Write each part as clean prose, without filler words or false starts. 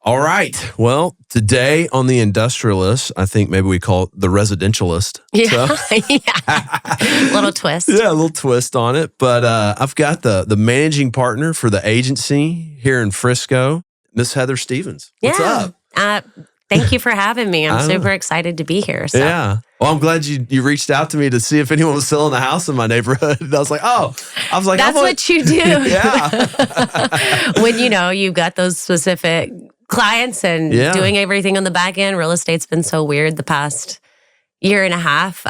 All right. Well, today on the Industrialist, I think maybe we call it the Residentialist. Yeah. So, Yeah. Little twist. yeah, a little twist on it. But I've got the managing partner for the agency here in Frisco, Miss Heather Stevens. What's up? Thank you for having me. I'm super excited to be here. So. Yeah. Well, I'm glad you reached out to me to see if anyone was selling a house in my neighborhood. And I was like, that's what you do. Yeah. When you've got those specific clients and doing everything on the back end. Real estate's been so weird the past year and a half.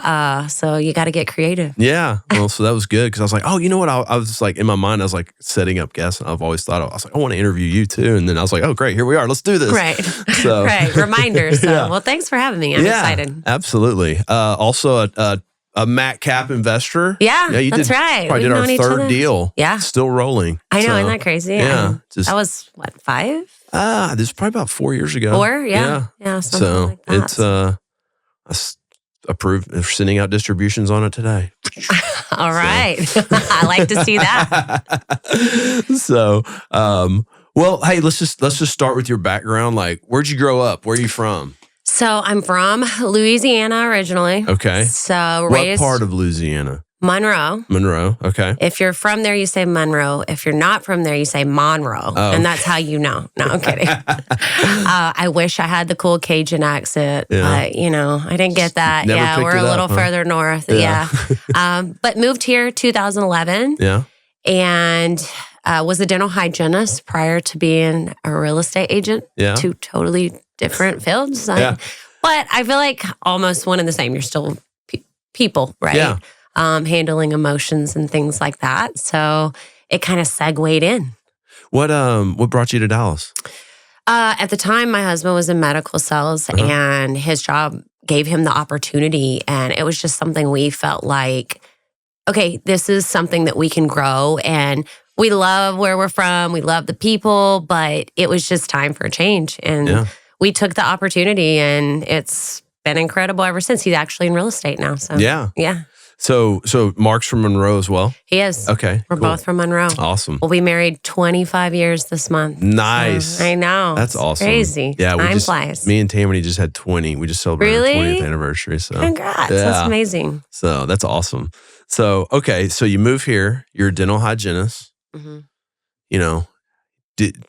So you got to get creative. Yeah. Well, so that was good because I was like, oh, you know what? I was just like, in my mind, I was like setting up guests. And I've always thought, I was like, I want to interview you too. And then I was like, oh, great. Here we are. Let's do this. Right. So, right. Reminder. So, well, thanks for having me. I'm excited. Absolutely. Also a Matt Cap investor. Yeah, that's right. Probably did our third deal. Yeah. Still rolling. I know. Isn't that crazy? Yeah. That was, 5? This was probably about 4 years ago. 4? Yeah. Yeah. So like that. it's approved. They're sending out distributions on it today. All right. I like to see that. So, well, hey, let's just start with your background. Like, where'd you grow up? Where are you from? So I'm from Louisiana originally. Okay. So what part of Louisiana? Monroe. Monroe. Okay. If you're from there, you say Monroe. If you're not from there, you say Monroe. Oh. And that's how you know. No, I'm kidding. I wish I had the cool Cajun accent, but I didn't get that. Never we're a little further north. Yeah. But moved here 2011. Yeah. And was a dental hygienist prior to being a real estate agent. Yeah. Two totally different fields. But I feel like almost one and the same. You're still people, right? Yeah. Handling emotions and things like that. So it kind of segued in. What brought you to Dallas? At the time, my husband was in medical sales and his job gave him the opportunity. And it was just something we felt like, okay, this is something that we can grow. And we love where we're from. We love the people, but it was just time for a change. And we took the opportunity and it's been incredible ever since. He's actually in real estate now. So yeah. So Mark's from Monroe as well? He is. Okay. We're both from Monroe. Awesome. We'll be married 25 years this month. Nice. So, I know. That's awesome. Crazy. Yeah. Time flies. Me and Tammany just had 20. We just celebrated our 20th anniversary. So congrats. That's amazing. So that's awesome. So, okay. So you move here. You're a dental hygienist. Mm-hmm.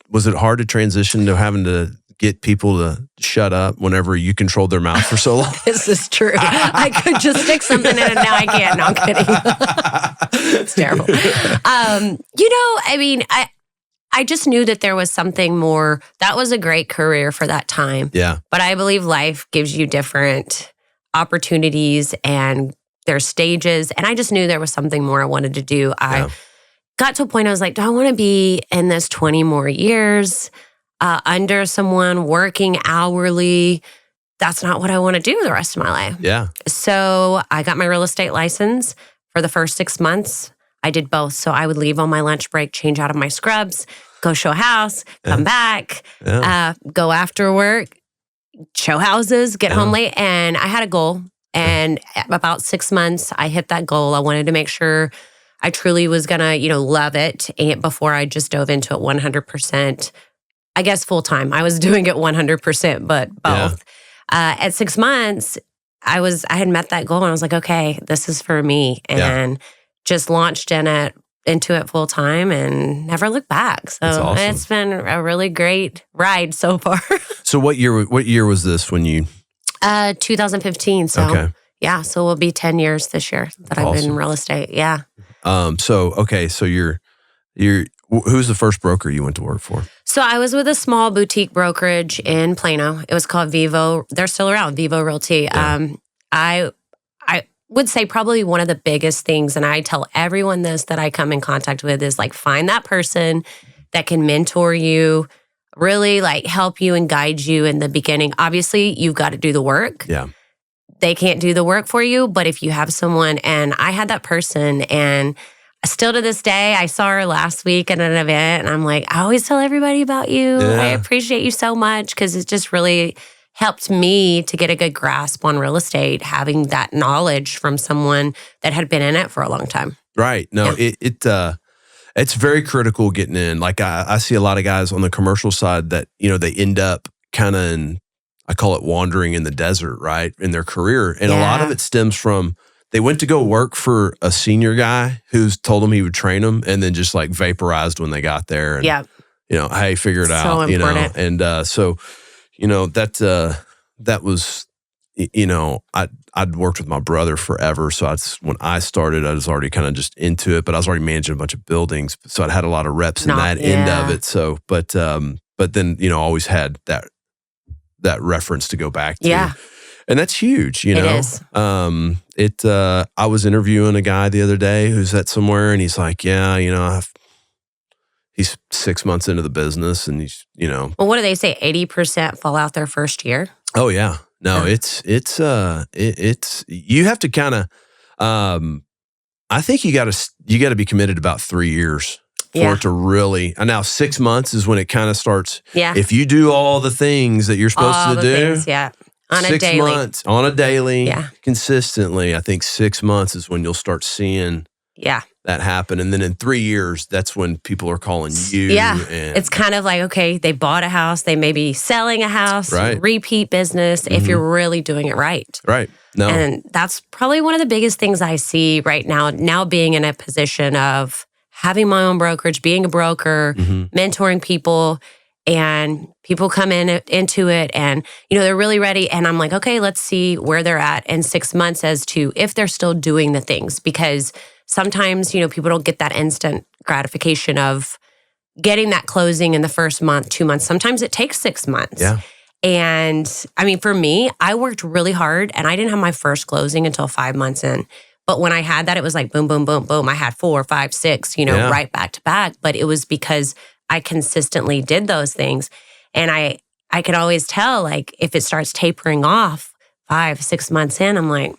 Was it hard to transition to having to get people to shut up whenever you controlled their mouth for so long? This is true. I could just stick something in and now I can't. No, I'm kidding. It's terrible. I just knew that there was something more. That was a great career for that time. Yeah. But I believe life gives you different opportunities and there's stages. And I just knew there was something more I wanted to do. I got to a point I was like, do I want to be in this 20 more years? Under someone working hourly. That's not what I want to do the rest of my life. Yeah. So I got my real estate license for the first 6 months. I did both. So I would leave on my lunch break, change out of my scrubs, go show a house, come back, go after work, show houses, get home late. And I had a goal. And about 6 months, I hit that goal. I wanted to make sure I truly was going to, love it before I just dove into it 100%. I guess full time. I was doing it 100%, but both. Yeah. At 6 months, I had met that goal and I was like, okay, this is for me. And just launched into it full time and never looked back. So awesome. It's been a really great ride so far. So what year was this when you? 2015. So so we'll be 10 years this year that I've been in real estate. Yeah. So you're who's the first broker you went to work for? So I was with a small boutique brokerage in Plano. It was called Vevo. They're still around, Vevo Realty. Yeah. I would say probably one of the biggest things, and I tell everyone this that I come in contact with, is like find that person that can mentor you, really like help you and guide you in the beginning. Obviously, you've got to do the work. Yeah. They can't do the work for you, but if you have someone, and I had that person, and still to this day, I saw her last week at an event and I'm like, I always tell everybody about you. Yeah. I appreciate you so much because it just really helped me to get a good grasp on real estate, having that knowledge from someone that had been in it for a long time. Right. No, It's very critical getting in. Like I see a lot of guys on the commercial side that, they end up kind of in, I call it wandering in the desert, right? In their career. And a lot of it stems from, they went to go work for a senior guy who's told them he would train them and then just like vaporized when they got there. And, hey, figure it out, important. And so, that was, I'd worked with my brother forever. So when I started, I was already kind of just into it, but I was already managing a bunch of buildings. So I'd had a lot of reps in that end of it. So, but then, always had that reference to go back to. Yeah. And that's huge, It is. I was interviewing a guy the other day who's at somewhere and he's like, he's 6 months into the business and he's, Well, what do they say? 80% fall out their first year? Oh yeah. No, it's you have to kind of, I think you got to be committed about 3 years for it to really, and now 6 months is when it kind of starts. Yeah. If you do all the things that you're supposed to do. Things, on a 6 daily. months, on a daily, consistently, I think 6 months is when you'll start seeing that happen. And then in 3 years, that's when people are calling you. Yeah. And it's kind of like, okay, they bought a house, they may be selling a house, repeat business, if you're really doing it right. Right. No. And that's probably one of the biggest things I see right now being in a position of having my own brokerage, being a broker, mentoring people, and people come into it and, they're really ready. And I'm like, okay, let's see where they're at in 6 months as to if they're still doing the things. Because sometimes, people don't get that instant gratification of getting that closing in the first month, 2 months. Sometimes it takes 6 months. Yeah. And I mean, for me, I worked really hard and I didn't have my first closing until 5 months in. But when I had that, it was like boom, boom, boom, boom. I had 4, 5, 6, right back to back. But it was because I consistently did those things. And I can always tell, like, if it starts tapering off 5, 6 months in, I'm like,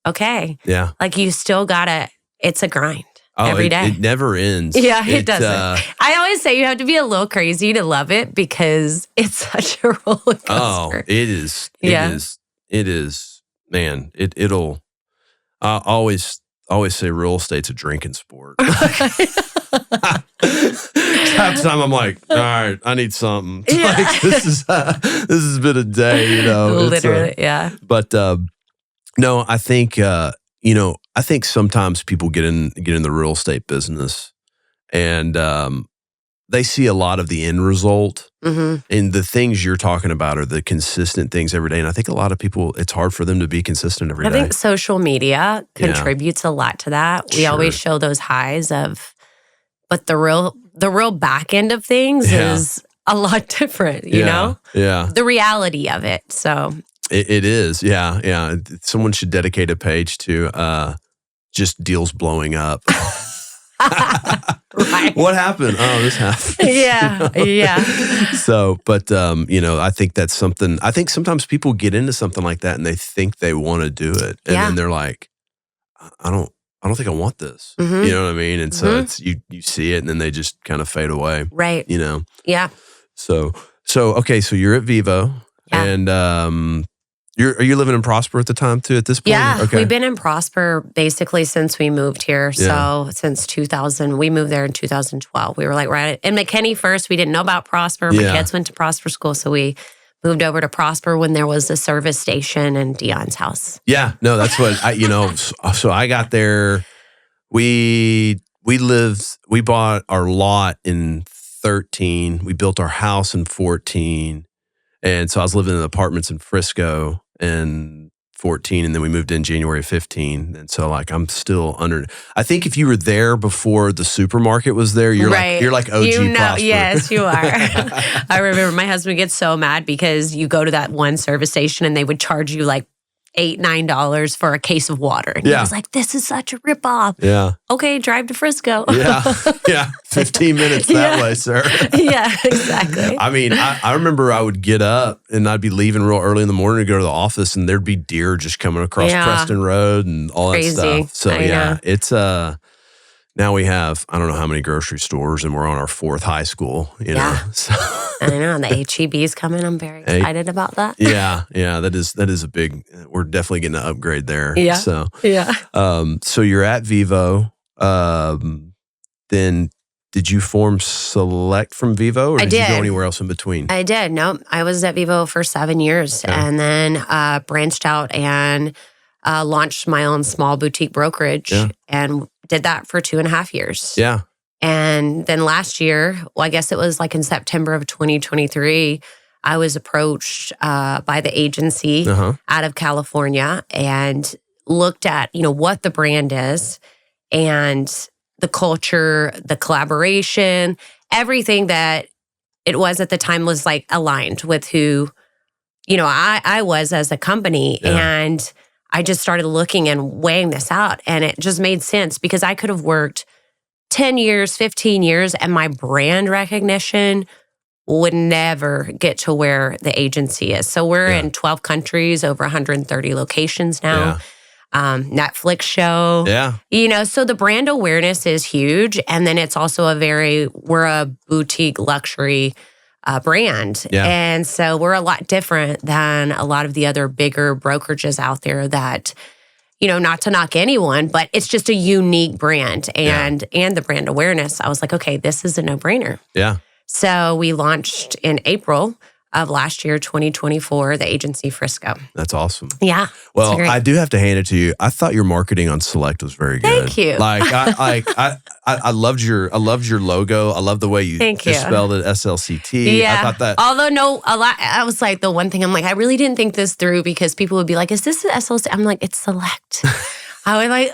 okay. Yeah. Like, you still gotta, it's a grind every day. It never ends. Yeah, it doesn't. I always say you have to be a little crazy to love it because it's such a roller coaster. Oh, it is. It is. Man, it'll, I always say real estate's a drinking sport. Half the time I'm like, all right, I need something. Yeah. Like, this has been a day, Literally, But no, I think I think sometimes people get in the real estate business and they see a lot of the end result. And the things you're talking about are the consistent things every day. And I think a lot of people, it's hard for them to be consistent every day. I think social media contributes a lot to that. We always show those highs but the real back end of things is a lot different, you know? Yeah. The reality of it. So it is. Yeah. Someone should dedicate a page to just deals blowing up. Right. What happened? Oh, this happened. Yeah. So, but I think that's something. I think sometimes people get into something like that and they think they want to do it, and then they're like, I don't think I want this. You know what I mean? And so it's you see it, and then they just kind of fade away. Right. Yeah. So okay. So you're at Vevo, and are you living in Prosper at the time too? At this point, yeah, okay. We've been in Prosper basically since we moved here. So since 2000, we moved there in 2012. We were like right in McKinney first. We didn't know about Prosper. My kids went to Prosper school, so we moved over to Prosper when there was a service station in Dion's house. Yeah, no, that's what So I got there. We bought our lot in 13. We built our house in 14. And so I was living in apartments in Frisco in 14, and then we moved in January of 15. And so like I'm still under. I think if you were there before the supermarket was there, you're like OG Prosper. Yes, you are. I remember my husband gets so mad because you go to that one service station and they would charge you like $8, $9 for a case of water. And he was like, this is such a ripoff. Yeah. Okay, drive to Frisco. Yeah. 15 minutes that way, sir. Yeah, exactly. I mean, I remember I would get up and I'd be leaving real early in the morning to go to the office, and there'd be deer just coming across Preston Road and all that stuff. So it's now we have, I don't know how many grocery stores, and we're on our 4th high school, know. So. I know, and the HEB's coming. I'm very excited about that. Yeah, that is a big, we're definitely getting an upgrade there. Yeah. So you're at Vevo. Then did you form Select from Vevo, or did you go anywhere else in between? I did. No, I was at Vevo for 7 years, and then branched out and launched my own small boutique brokerage, and did that for 2.5 years. Yeah. And then last year, well, I guess it was like in September of 2023, I was approached by the agency out of California and looked at, what the brand is and the culture, the collaboration, everything that it was at the time was like aligned with who, I was as a company. And I just started looking and weighing this out, and it just made sense because I could have worked 10 years, 15 years, and my brand recognition would never get to where the agency is. So we're in 12 countries, over 130 locations now. Netflix show. So the brand awareness is huge. And then it's also we're a boutique luxury brand. And so we're a lot different than a lot of the other bigger brokerages out there that, not to knock anyone, but it's just a unique brand and the brand awareness. I was like, okay, this is a no-brainer. So we launched in April of last year, 2024, the Agency Frisco. That's awesome. Yeah. Well, I do have to hand it to you. I thought your marketing on Select was very good. Thank you. Like I loved your logo. I love the way you spelled it, SLCT. Yeah. I thought that. Although I was like, the one thing I'm like, I really didn't think this through because people would be like, is this the SLC? I'm like, it's Select. I was like,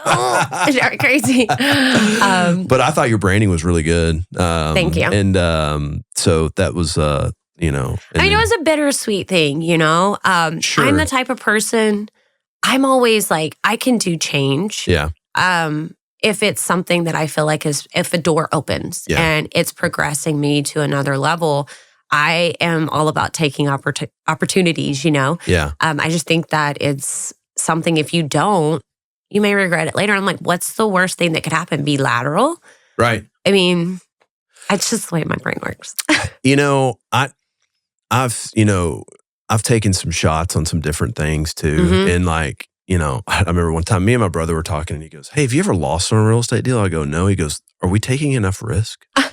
it's crazy. But I thought your branding was really good. Thank you. And so that was, it was a bittersweet thing, Sure. I'm the type of person, I'm always like, I can do change. Yeah. If it's something that I feel like if a door opens and it's progressing me to another level, I am all about taking opportunities, Yeah. I just think that it's something, if you don't, you may regret it later. I'm like, what's the worst thing that could happen? Be lateral? Right. I mean, it's just the way my brain works. I've taken some shots on some different things too. And I remember one time me and my brother were talking and he goes, hey, have you ever lost on a real estate deal? I go, no. He goes, are we taking enough risk? I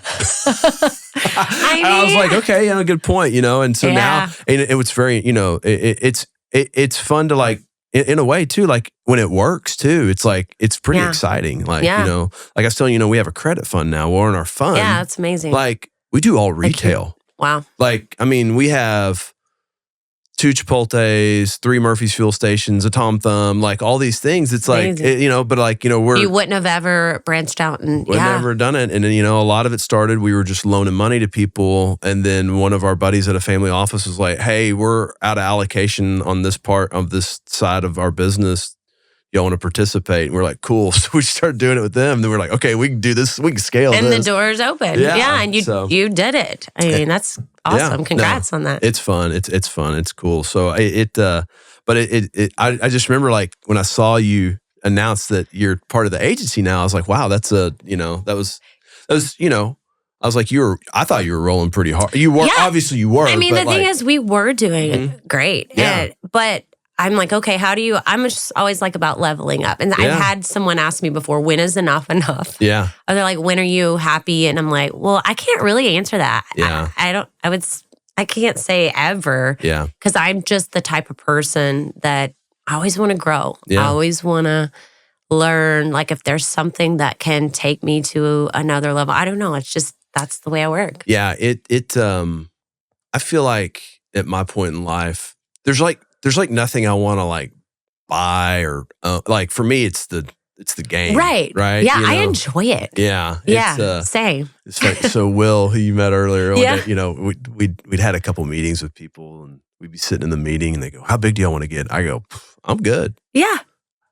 was like, okay, good point, And so now it was very, it's fun to like, in a way too, like when it works too, it's like, it's pretty exciting. Like, like I was telling you, we have a credit fund now. We're in our fund. Yeah, that's amazing. Like we do all retail. Wow. Like, we have 2 Chipotles, 3 Murphy's fuel stations, a Tom Thumb, like all these things. It's like, you wouldn't have ever branched out and never done it. And then, a lot of it started, we were just loaning money to people. And then one of our buddies at a family office was like, hey, we're out of allocation on this part of this side of our business. Y'all want to participate? And we're like, cool. So we started doing it with them. Then we're like, okay, we can do this. We can scale this. And the door's open. Yeah. And you did it. I mean, that's awesome. Yeah, Congrats on that. It's fun. It's fun. It's cool. So I just remember like when I saw you announce that you're part of the agency now, I was like, wow, that's I was like, I thought you were rolling pretty hard. You were, obviously you were. I mean, the thing is we were doing great. Yeah. But I'm like, okay, I'm just always like about leveling up. And I've had someone ask me before, when is enough enough? Yeah. Or they're like, when are you happy? And I'm like, well, I can't really answer that. Yeah. I can't say ever. Yeah. Because I'm just the type of person that I always want to grow. Yeah. I always want to learn. Like if there's something that can take me to another level, I don't know. It's just, that's the way I work. Yeah. I feel like at my point in life, there's like nothing I want to like buy or like for me, it's the game. Right. Right. Yeah. I enjoy it. Yeah. Yeah. Same. It's funny. So Will, who you met earlier, we'd had a couple meetings with people and we'd be sitting in the meeting and they go, how big do y'all want to get? I go, I'm good. Yeah.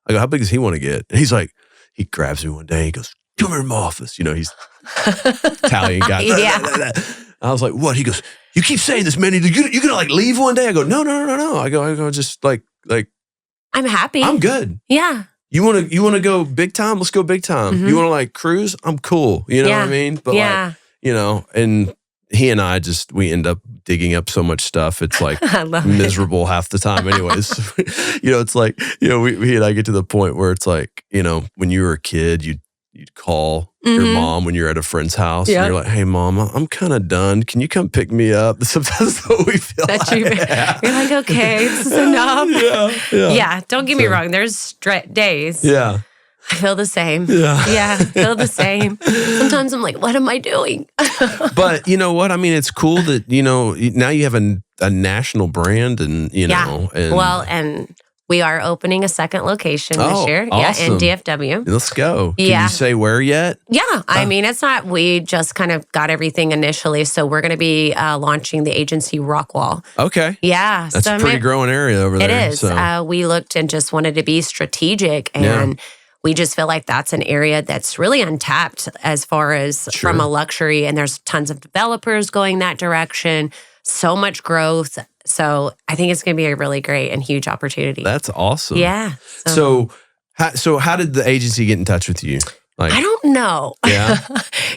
I go, how big does he want to get? And he's like, he grabs me one day. He goes, come here in my office. He's Italian guy. Yeah. I was like, what? He goes, you keep saying this, man. You're gonna like leave one day? I go, no. I go, just like I'm happy. I'm good. Yeah. You wanna go big time? Let's go big time. You wanna like cruise? I'm cool. You know what I mean? But like, and he and I we end up digging up so much stuff. It's like miserable half the time anyways. It's like, he and I get to the point where it's like, when you were a kid, you'd call your mom when you're at a friend's house. Yep. And you're like, hey, mom, I'm kind of done. Can you come pick me up? Sometimes that's what we feel like. You're like, okay, this is enough. Yeah, don't get me wrong. There's days. Yeah. I feel the same. Yeah. I feel the same. Sometimes I'm like, what am I doing? But you know what? I mean, it's cool that, now you have a national brand and, and we are opening a second location this year. Awesome. In DFW. Let's go. Can you say where yet? Yeah. I mean, it's not, we just kind of got everything initially. So we're going to be launching the agency Rockwall. Okay. Yeah. That's a pretty growing area over there. It is. So. We looked and just wanted to be strategic and we just feel like that's an area that's really untapped as far as from a luxury. And there's tons of developers going that direction, so much growth. So I think it's going to be a really great and huge opportunity. That's awesome. Yeah. So how did the agency get in touch with you? Like, I don't know. Yeah.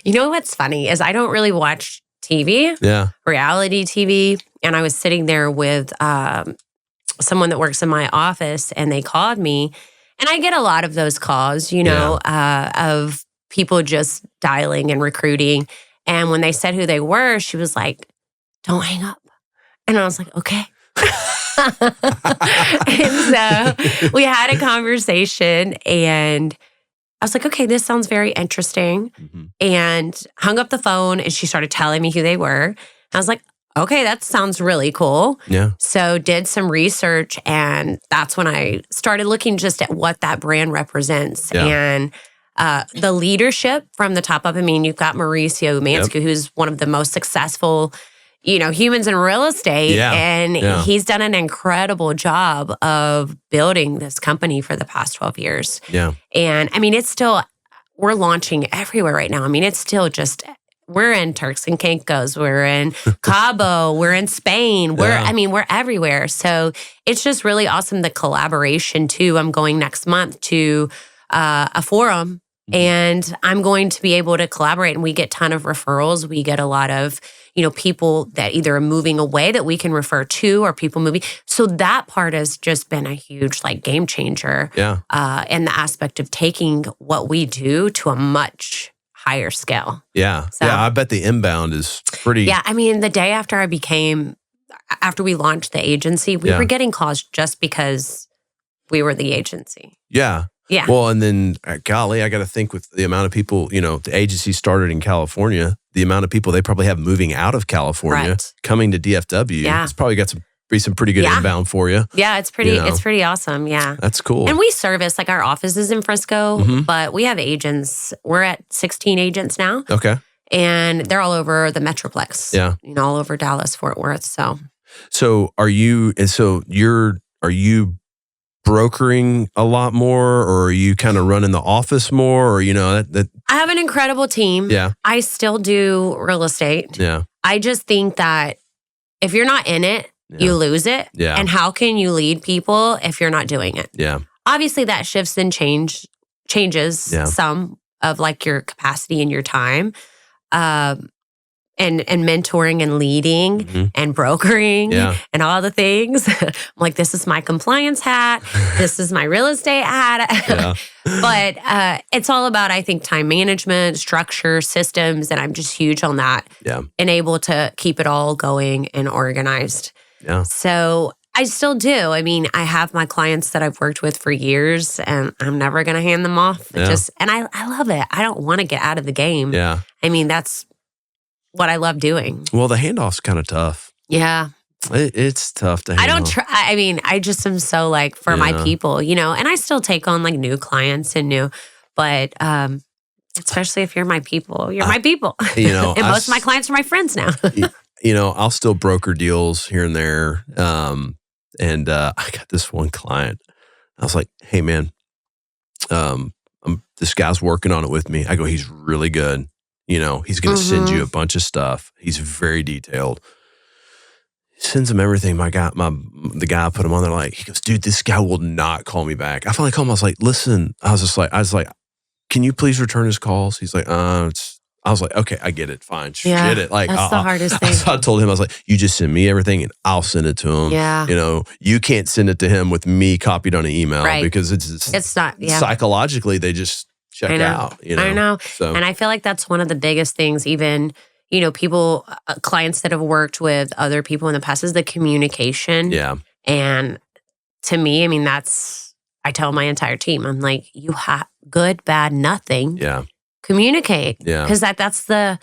You know what's funny is I don't really watch TV, reality TV. And I was sitting there with someone that works in my office and they called me. And I get a lot of those calls, of people just dialing and recruiting. And when they said who they were, she was like, don't hang up. And I was like, okay. And so we had a conversation and I was like, okay, this sounds very interesting. And hung up the phone and she started telling me who they were. I was like, okay, that sounds really cool. Yeah. So did some research and that's when I started looking just at what that brand represents. Yeah. And the leadership from the top up. I mean, you've got Mauricio Manscu, who's one of the most successful, humans in real estate. Yeah. And he's done an incredible job of building this company for the past 12 years. Yeah. And I mean, we're launching everywhere right now. I mean, it's still just... We're in Turks and Caicos. We're in Cabo. We're in Spain. We're everywhere. So it's just really awesome, the collaboration too. I'm going next month to a forum and I'm going to be able to collaborate and we get a ton of referrals. We get a lot of, people that either are moving away that we can refer to or people moving. So that part has just been a huge game changer. Yeah. In the aspect of taking what we do to a much higher scale. Yeah. So, I bet the inbound is pretty. Yeah. I mean, the day after after we launched the agency, we were getting calls just because we were the agency. Yeah. Yeah. Well, and then, golly, I got to think with the amount of people, the agency started in California, the amount of people they probably have moving out of California, coming to DFW. Yeah. It's probably got some pretty good inbound for you. Yeah, it's pretty awesome. Yeah. That's cool. And we service, our office is in Frisco, but we have agents. We're at 16 agents now. Okay. And they're all over the Metroplex. Yeah. All over Dallas, Fort Worth. So are you brokering a lot more or are you kind of running the office more or, that I have an incredible team. Yeah. I still do real estate. Yeah. I just think that if you're not in it, you lose it. Yeah. And how can you lead people if you're not doing it? Yeah. Obviously that shifts and changes some of your capacity and your time. And mentoring and leading and brokering and all the things. I'm like, this is my compliance hat. This is my real estate hat. But it's all about, I think, time management, structure, systems. And I'm just huge on that. Yeah. And able to keep it all going and organized. Yeah. So I still do. I mean, I have my clients that I've worked with for years and I'm never going to hand them off. Yeah. And I love it. I don't want to get out of the game. Yeah. I mean, that's what I love doing. Well, the handoff's kind of tough. Yeah. It's tough to hand I don't off. try. I mean, I just am so for my people, and I still take on new clients and but especially if you're my people, you're my people. And most of my clients are my friends now. I'll still broker deals here and there. And I got this one client. I was like, hey man, this guy's working on it with me. I go, he's really good. He's going to send you a bunch of stuff. He's very detailed. He sends him everything. The guy put him on there. He goes, dude, this guy will not call me back. I finally called him. I was like, listen, I was like, can you please return his calls? He's like, I was like, okay, I get it. Fine. Yeah, Shit it. that's the hardest thing. So I told him, I was like, you just send me everything and I'll send it to him. Yeah. You can't send it to him with me copied on an email because it's not, psychologically, they just check out. I know. So, And I feel like that's one of the biggest things, even, people, clients that have worked with other people in the past, is the communication. yeah. And to me, I mean, I tell my entire team, I'm like, you have good, bad, nothing. Yeah. Communicate. Yeah. Because that's the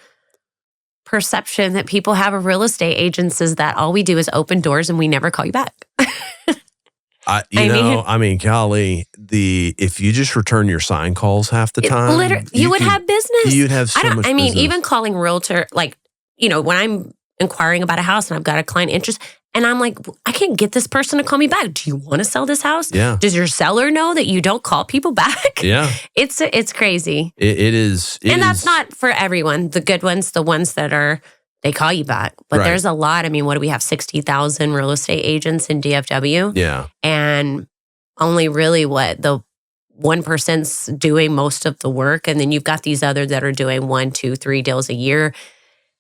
perception that people have of real estate agents, is that all we do is open doors and we never call you back. Golly, if you just return your sign calls half the time, you would have business. You'd have so much business. Even calling realtor, when I'm inquiring about a house and I've got a client interest, and I'm like, I can't get this person to call me back. Do you want to sell this house? Yeah. Does your seller know that you don't call people back? Yeah. It's crazy. It is. That's not for everyone. The good ones, the ones that they call you back. But there's a lot. I mean, what do we have? 60,000 real estate agents in DFW. Yeah. And only really the 1%'s doing most of the work. And then you've got these others that are doing 1, 2, 3 deals a year.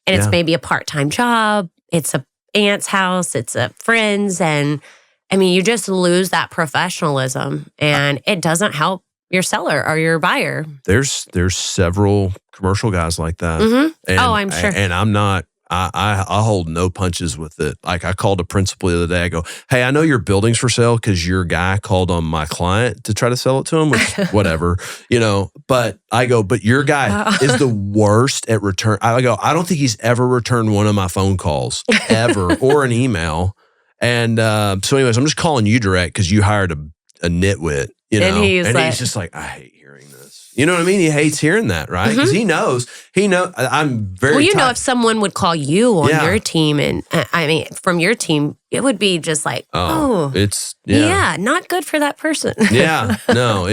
And it's maybe a part-time job. It's a aunt's house. It's a friend's. And I mean, you just lose that professionalism, and it doesn't help your seller or your buyer. There's several commercial guys like that. Mm-hmm. And, I'm sure. And I'm not, I hold no punches with it. Like, I called a principal the other day. I go, hey, I know your building's for sale because your guy called on my client to try to sell it to him, which whatever, but I go, but your guy is the worst at return. I go, I don't think he's ever returned one of my phone calls ever or an email. And so anyways, I'm just calling you direct because you hired a nitwit, And he's just like, I hate hearing this. You know what I mean? He hates hearing that, right? Because he knows. I'm very if someone would call you on your team, and from your team, it would be just like, it's not good for that person. Yeah, no,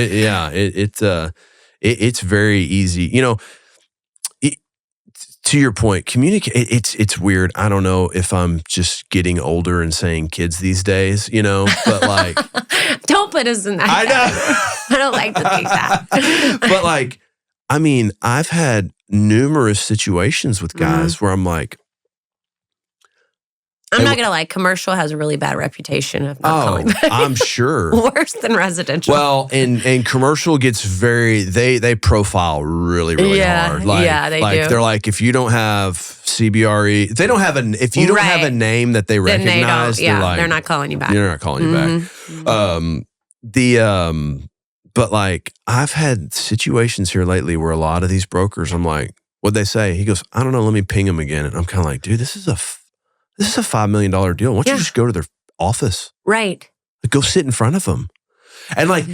it's very easy. To your point, communicate. It's weird. I don't know if I'm just getting older and saying kids these days, but like, don't put us in that. I know. I don't like to think that. But like, I've had numerous situations with guys where I'm like, I'm not gonna lie, commercial has a really bad reputation of not calling back. I'm sure. Worse than residential. Well, and commercial gets they profile really, really hard. They do. They're like, if you don't have CBRE, if you don't have a name that they recognize, they're not calling you back. They're not calling you back. But like, I've had situations here lately where a lot of these brokers, I'm like, what'd they say? He goes, I don't know, let me ping them again. And I'm kind of like, dude, this is a $5 million deal. Why don't you just go to their office? Right. Like, go sit in front of them. And like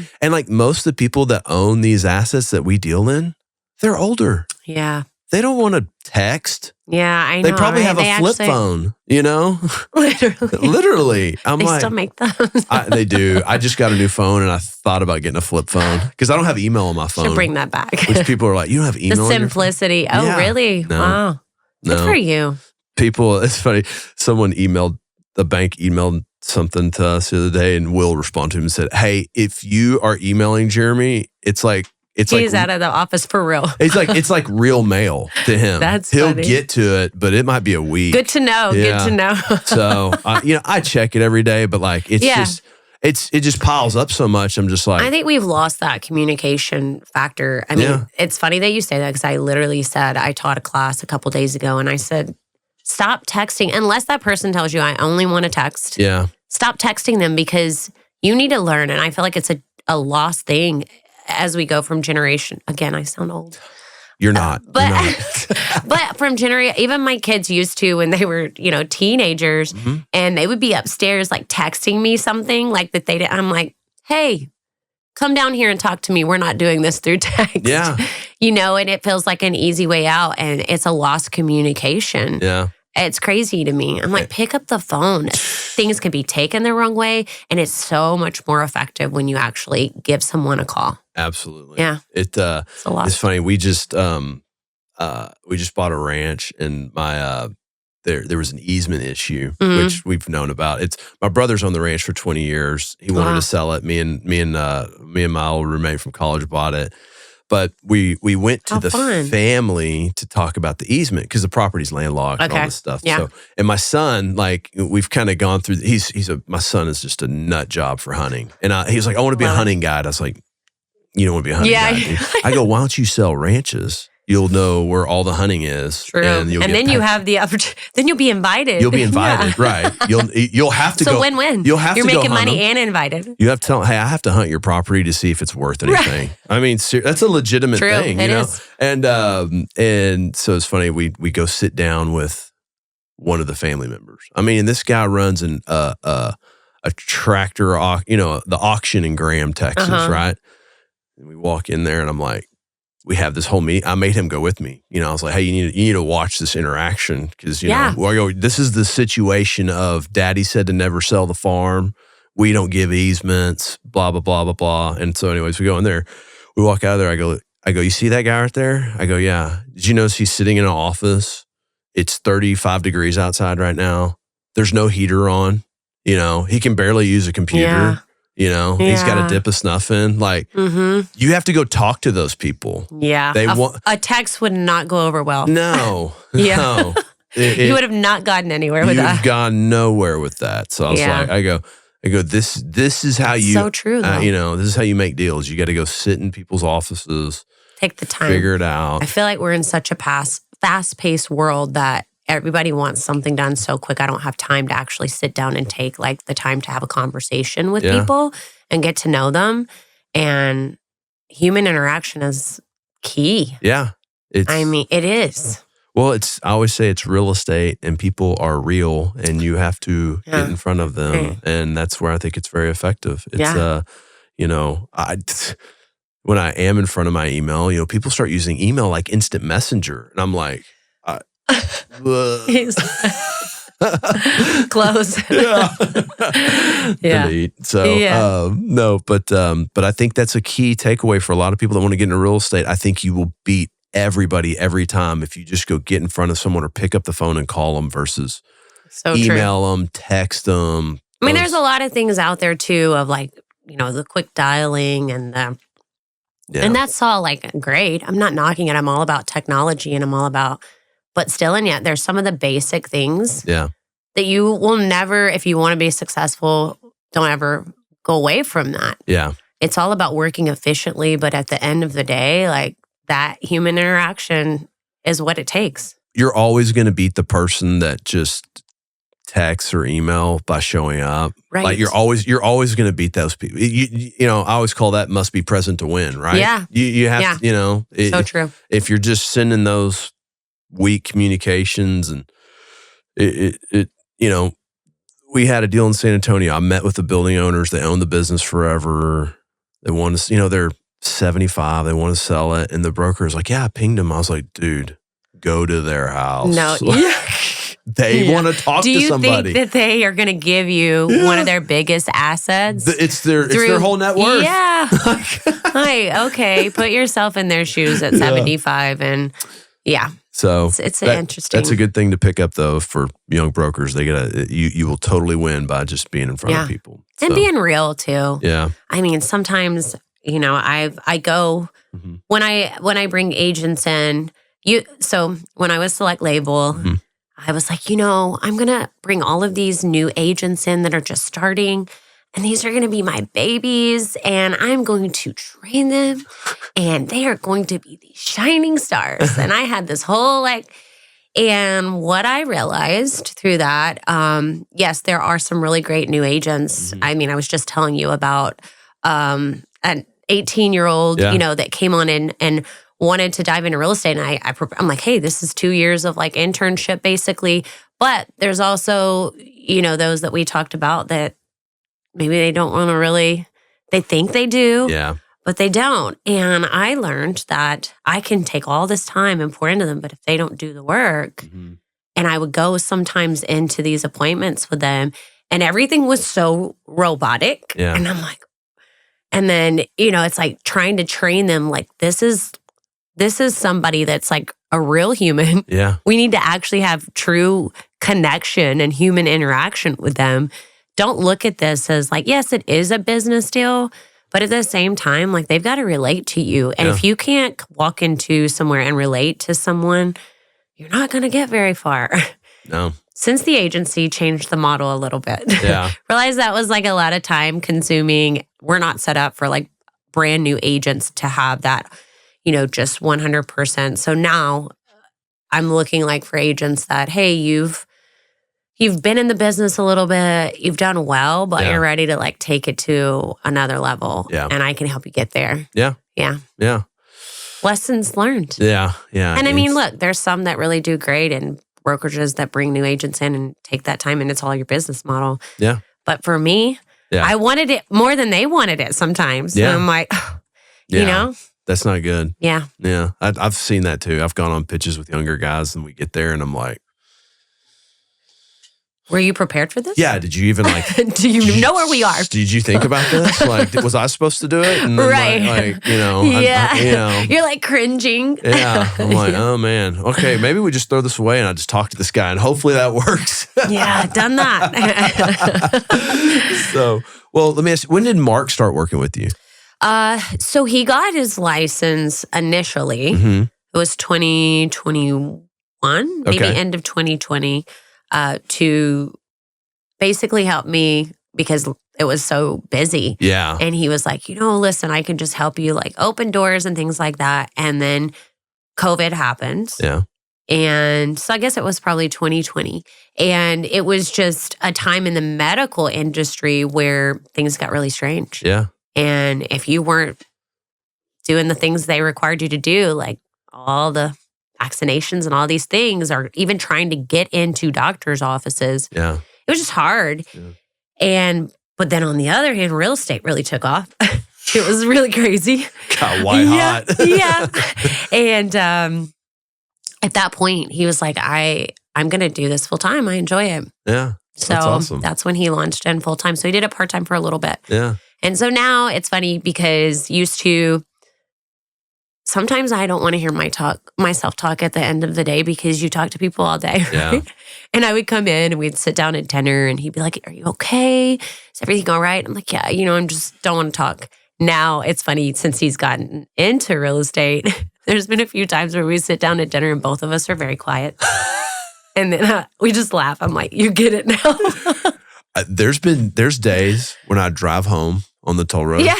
most of the people that own these assets that we deal in, they're older. Yeah. They don't want to text. Yeah, I know. They probably have a flip phone, Literally. They still make those. They do. I just got a new phone and I thought about getting a flip phone because I don't have email on my phone. Should bring that back. Which people are like, you don't have email The simplicity. Oh, yeah. really? No. Wow. Good for you. People, it's funny. The bank emailed something to us the other day, and Will responded to him and said, hey, if you are emailing Jeremy, he's out of the office for real. It's like real mail to him. He'll funny. get to it, but it might be a week. Good to know. Yeah. Good to know. So, I check it every day, but like, it just piles up so much. I'm just like, I think we've lost that communication factor. I mean, It's funny that you say that because I literally said, I taught a class a couple days ago and I said, stop texting unless that person tells you I only want to text. Yeah. Stop texting them because you need to learn. And I feel like it's a lost thing as we go from generation. Again, I sound old. You're not. But from generation, even my kids used to when they were, teenagers, and they would be upstairs like texting me something like that they did. I'm like, hey, come down here and talk to me. We're not doing this through text. Yeah. And it feels like an easy way out, and it's a lost communication. Yeah. It's crazy to me. I'm like, pick up the phone. Things can be taken the wrong way, and it's so much more effective when you actually give someone a call. Absolutely. Yeah. It's a lot. It's funny. We just bought a ranch, and my there was an easement issue, which we've known about. It's my brother's on the ranch for 20 years. He wanted to sell it. Me and my old roommate from college bought it. But we went to family to talk about the easement because the property's landlocked and all this stuff. Yeah. So, and my son, like, we've kind of gone through. My son is just a nut job for hunting, and he was like, I want to be a hunting guide. I was like, you don't want to be a hunting guy. Dude. I go, why don't you sell ranches? You'll know where all the hunting is. True. And then you have the opportunity. Then you'll be invited. You'll be invited, right? You'll have to go. So win-win. You'll have You're to go making hunt money them. and invited. You have to tell them, hey, I have to hunt your property to see if it's worth anything. Right. I mean, that's a legitimate thing. It you know? is. And so it's funny. We go sit down with one of the family members. I mean, this guy runs a tractor, the auction in Graham, Texas, right? And we walk in there, and I'm like, we have this whole meeting. I made him go with me. I was like, hey, you need to watch this interaction because, know, this is the situation of Daddy said to never sell the farm. We don't give easements, blah, blah, blah, blah, blah. And so anyways, we go in there. We walk out of there. I go, you see that guy right there? I go, yeah. Did you notice he's sitting in an office? It's 35 degrees outside right now. There's no heater on. He can barely use a computer. Yeah. He's got to dip a snuff in. Like, you have to go talk to those people. Yeah. A text would not go over well. No. Yeah. No. You would have not gotten anywhere with that. You've gone nowhere with that. So I was like, I go, this is how you, so true, though. this is how you make deals. You got to go sit in people's offices. Take the time. Figure it out. I feel like we're in such a fast-paced world that everybody wants something done so quick. I don't have time to actually sit down and take the time to have a conversation with people and get to know them. And human interaction is key. Yeah. It is. Well, I always say it's real estate and people are real and you have to get in front of them. Right. And that's where I think it's very effective. It's, when I am in front of my email, people start using email like instant messenger. And I'm like, close. Yeah. So no, but I think that's a key takeaway for a lot of people that want to get into real estate. I think you will beat everybody every time if you just go get in front of someone or pick up the phone and call them versus email them, text them. I mean, there's a lot of things out there too of the quick dialing and and that's all great. I'm not knocking it. I'm all about technology and I'm all about. But still, and yet, there's some of the basic things that you will never, if you want to be successful, don't ever go away from that. Yeah. It's all about working efficiently, but at the end of the day, that human interaction is what it takes. You're always going to beat the person that just texts or email by showing up. Right. You're always going to beat those people. I always call that must be present to win, right? Yeah. You have to, so true. If you're just sending those weak communications and we had a deal in San Antonio. I met with the building owners. They own the business forever. They want to, they're 75. They want to sell it. And the broker is like, yeah, I pinged them. I was like, dude, go to their house. No. They want to talk to somebody. Do you think that they are going to give you one of their biggest assets? It's their whole net worth. Yeah. Okay. Put yourself in their shoes at 75 and So it's interesting. That's a good thing to pick up though for young brokers. They you will totally win by just being in front of people and being real too. Yeah, I mean sometimes I go when I bring agents in. So when I was Select Label, I was like I'm gonna bring all of these new agents in that are just starting. And these are going to be my babies, and I'm going to train them, and they are going to be these shining stars. And I had this whole and what I realized through that, yes, there are some really great new agents. I mean, I was just telling you about an 18-year-old, that came on in and wanted to dive into real estate. And I'm like, hey, this is 2 years of internship basically. But there's also, those that we talked about that maybe they don't want to really, they think they do, but they don't. And I learned that I can take all this time and pour into them, but if they don't do the work, and I would go sometimes into these appointments with them and everything was so robotic. Yeah. And I'm like, and then, it's trying to train them this is somebody that's a real human. Yeah. We need to actually have true connection and human interaction with them. Don't look at this as yes, it is a business deal, but at the same time, they've got to relate to you. And if you can't walk into somewhere and relate to someone, you're not going to get very far. No. Since the agency changed the model a little bit, realized that was a lot of time consuming. We're not set up for brand new agents to have that, just 100%. So now I'm looking like for agents that, hey, you've been in the business a little bit, you've done well, but you're ready to like take it to another level. Yeah. And I can help you get there. Yeah. Yeah. Yeah. Lessons learned. Yeah. Yeah. And I mean, look, there's some that really do great and brokerages that bring new agents in and take that time and it's all your business model. Yeah. But for me, I wanted it more than they wanted it sometimes. Yeah. And I'm like, That's not good. Yeah. Yeah. I've seen that too. I've gone on pitches with younger guys and we get there and I'm like, were you prepared for this? yeah. Did you even like, do you know where we are? Did you think about this? Like, was I supposed to do it? And then right. You're like cringing. Yeah. I'm like, oh man. Okay. Maybe we just throw this away and I just talk to this guy and hopefully that works. Yeah. Done that. So, well, let me ask you, when did Mark start working with you? So he got his license initially. Mm-hmm. It was 2021, maybe end of 2020. To basically help me because it was so busy. Yeah. And he was like, listen, I can just help you like open doors and things like that. And then COVID happened. Yeah. And so I guess it was probably 2020. And it was just a time in the medical industry where things got really strange. Yeah. And if you weren't doing the things they required you to do, like all the vaccinations and all these things, or even trying to get into doctors' offices. Yeah. It was just hard. Yeah. But then on the other hand, real estate really took off. It was really crazy. Got white hot. Yeah. And at that point, he was like, I'm going to do this full time. I enjoy it. Yeah. So that's awesome. That's when he launched in full time. So he did it part time for a little bit. Yeah. And so now it's funny because sometimes I don't want to hear myself talk at the end of the day because you talk to people all day, right? Yeah. And I would come in and we'd sit down at dinner and he'd be like, are you okay? Is everything all right? I'm like, yeah, I'm just don't want to talk. Now it's funny since he's gotten into real estate, there's been a few times where we sit down at dinner and both of us are very quiet. And then we just laugh. I'm like, you get it now. There's days when I drive home on the toll road. Yeah.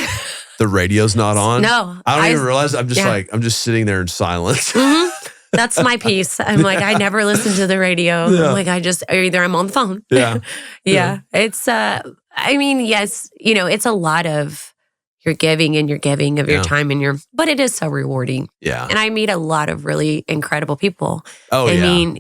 The radio's not on. No. I don't even realize. I'm just sitting there in silence. Mm-hmm. That's my piece. I'm like, I never listen to the radio. Yeah. I'm like, either I'm on the phone. Yeah. Yeah. It's, yes, it's a lot of you're giving of your time but it is so rewarding. Yeah. And I meet a lot of really incredible people. Oh, I mean,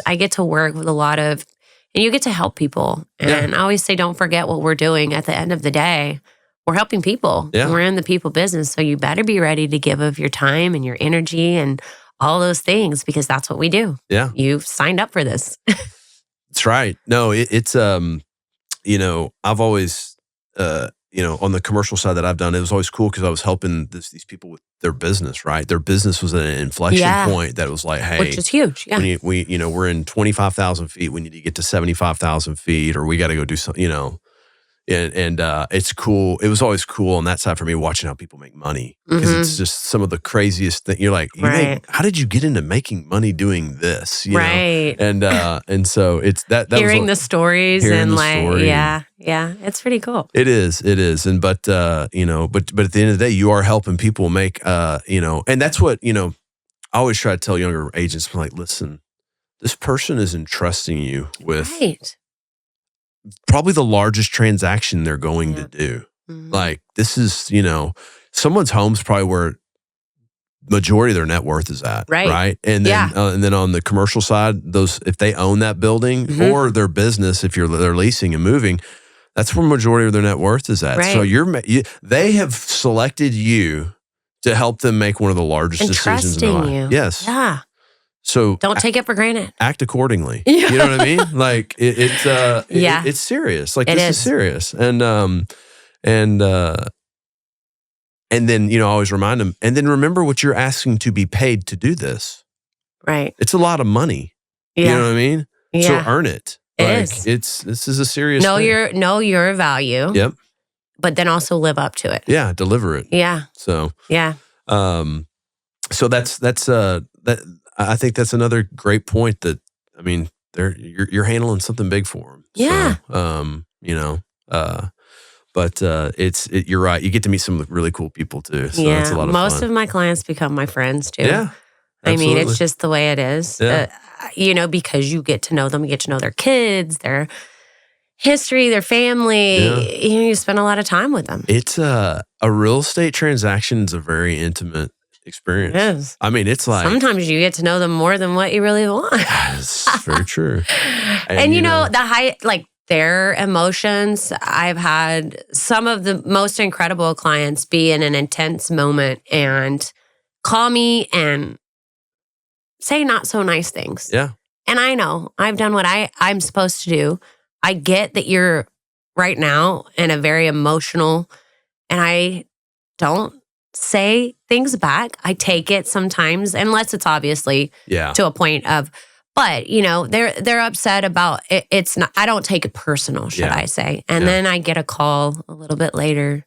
I get to work with a lot of, and you get to help people. And I always say, don't forget what we're doing at the end of the day. We're helping people. Yeah. We're in the people business. So you better be ready to give of your time and your energy and all those things because that's what we do. Yeah. You've signed up for this. That's right. No, it's, I've always, on the commercial side that I've done, it was always cool because I was helping these people with their business, right? Their business was at an inflection point that was like, hey. Which is huge. Yeah. We're in 25,000 feet. We need to get to 75,000 feet or we got to go do something, And it's cool. It was always cool on that side for me watching how people make money because it's just some of the craziest things. You're like, how did you get into making money doing this? You know? And so it's that hearing the stories and it's pretty cool. It is. But at the end of the day, you are helping people make and that's what I always try to tell younger agents. I'm like, listen, this person is entrusting you with. Right. Probably the largest transaction they're going to do. Mm-hmm. Like this is, someone's home's probably where majority of their net worth is at, right? And then on the commercial side, if they own that building or their business, if they're leasing and moving, that's where majority of their net worth is at. Right. So they have selected you to help them make one of the largest decisions in their life. You. Yes. Yeah. So don't take it for granted. Act accordingly. Yeah. You know what I mean? Like it's serious. Like this is serious. And then I always remind them. And then remember what you're asking to be paid to do this. Right. It's a lot of money. Yeah. You know what I mean? Yeah. So earn it. This is a serious thing. Know your value. Yep. But then also live up to it. Yeah. Deliver it. Yeah. So yeah. So that's I think that's another great point that, you're handling something big for them. Yeah. So, But you're right. You get to meet some really cool people too. So it's a lot of fun. Most of my clients become my friends too. Yeah. I mean, it's just the way it is. Yeah. Because you get to know them, you get to know their kids, their history, their family. Yeah. You spend a lot of time with them. It's a real estate transaction is a very intimate experience. It is. I mean, it's like sometimes you get to know them more than what you really want. It's very true. And their emotions, I've had some of the most incredible clients be in an intense moment and call me and say not so nice things. Yeah. And I know I've done what I'm supposed to do. I get that you're right now in a very emotional, and I don't say things back. I take it sometimes, unless it's obviously to a point of, but they're upset about it. It's not, I don't take it personal, should I say. And then I get a call a little bit later.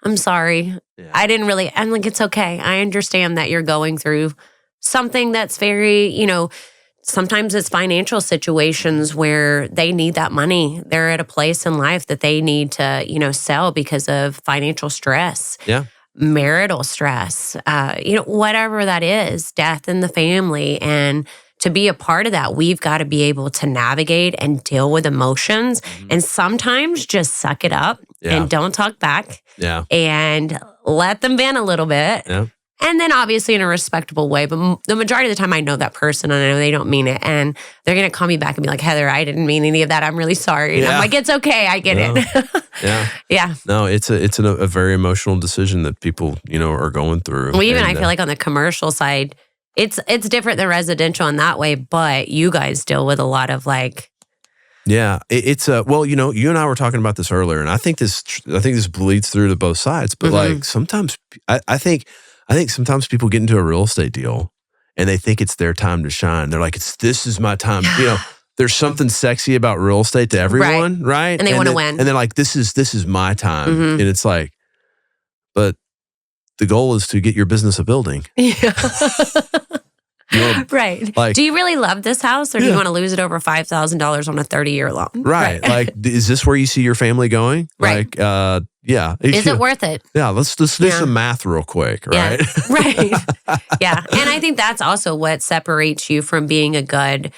I'm sorry. Yeah. I'm like, it's okay. I understand that you're going through something that's very, sometimes it's financial situations where they need that money. They're at a place in life that they need to, sell because of financial stress. Yeah. Marital stress, whatever that is, death in the family. And to be a part of that, we've got to be able to navigate and deal with emotions. Mm-hmm. And sometimes just suck it up and don't talk back. Yeah. And let them vent a little bit. Yeah. And then obviously in a respectable way. But the majority of the time I know that person and I know they don't mean it. And they're going to call me back and be like, Heather, I didn't mean any of that. I'm really sorry. And I'm like, it's okay. I get it. Yeah. No, it's a very emotional decision that people, are going through. Well, even I feel like on the commercial side, it's different than residential in that way. But you guys deal with a lot of like... Yeah, it's you and I were talking about this earlier. And I think this bleeds through to both sides. But like sometimes I think sometimes people get into a real estate deal and they think it's their time to shine. They're like, this is my time. There's something sexy about real estate to everyone, right? And they want to win. And they're like, this is my time. Mm-hmm. And it's like, but the goal is to get your business a building. Yeah. Right. Like, do you really love this house or do you want to lose it over $5,000 on a 30-year loan? Right. Like, is this where you see your family going? Right. Like, yeah. Is it worth it? Yeah. Let's do some math real quick. Right. Yeah. Right. Yeah. And I think that's also what separates you from being a good,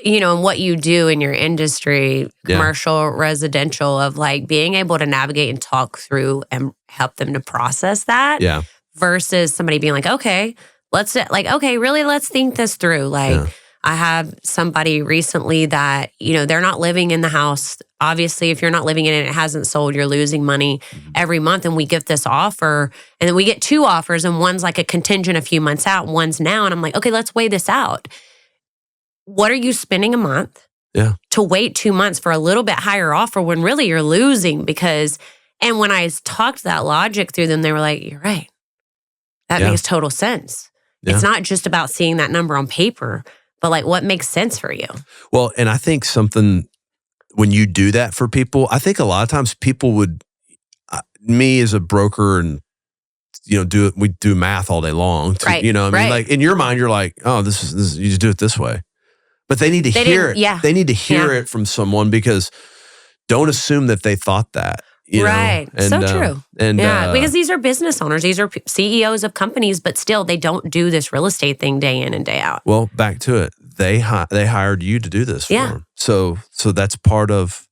and what you do in your industry, commercial, residential, of like being able to navigate and talk through and help them to process that. Yeah. Versus somebody being like, okay, let's think this through. Like, I have somebody recently that, they're not living in the house. Obviously, if you're not living in it, it hasn't sold, you're losing money every month. And we get this offer, and then we get two offers, and one's like a contingent a few months out, and one's now. And I'm like, okay, let's weigh this out. What are you spending a month to wait 2 months for a little bit higher offer when really you're losing? And when I talked that logic through them, they were like, you're right. That makes total sense. Yeah. It's not just about seeing that number on paper, but like what makes sense for you. Well, and I think when you do that for people, I think a lot of times people would, me as a broker and, we do math all day long. Right. Like in your mind, you're like, oh, this is you just do it this way. But they need to hear it. Yeah. They need to hear it from someone, because don't assume that they thought that. Right. And, so true. Because these are business owners. These are CEOs of companies, but still they don't do this real estate thing day in and day out. Well, back to it. They hired you to do this for them. So that's part of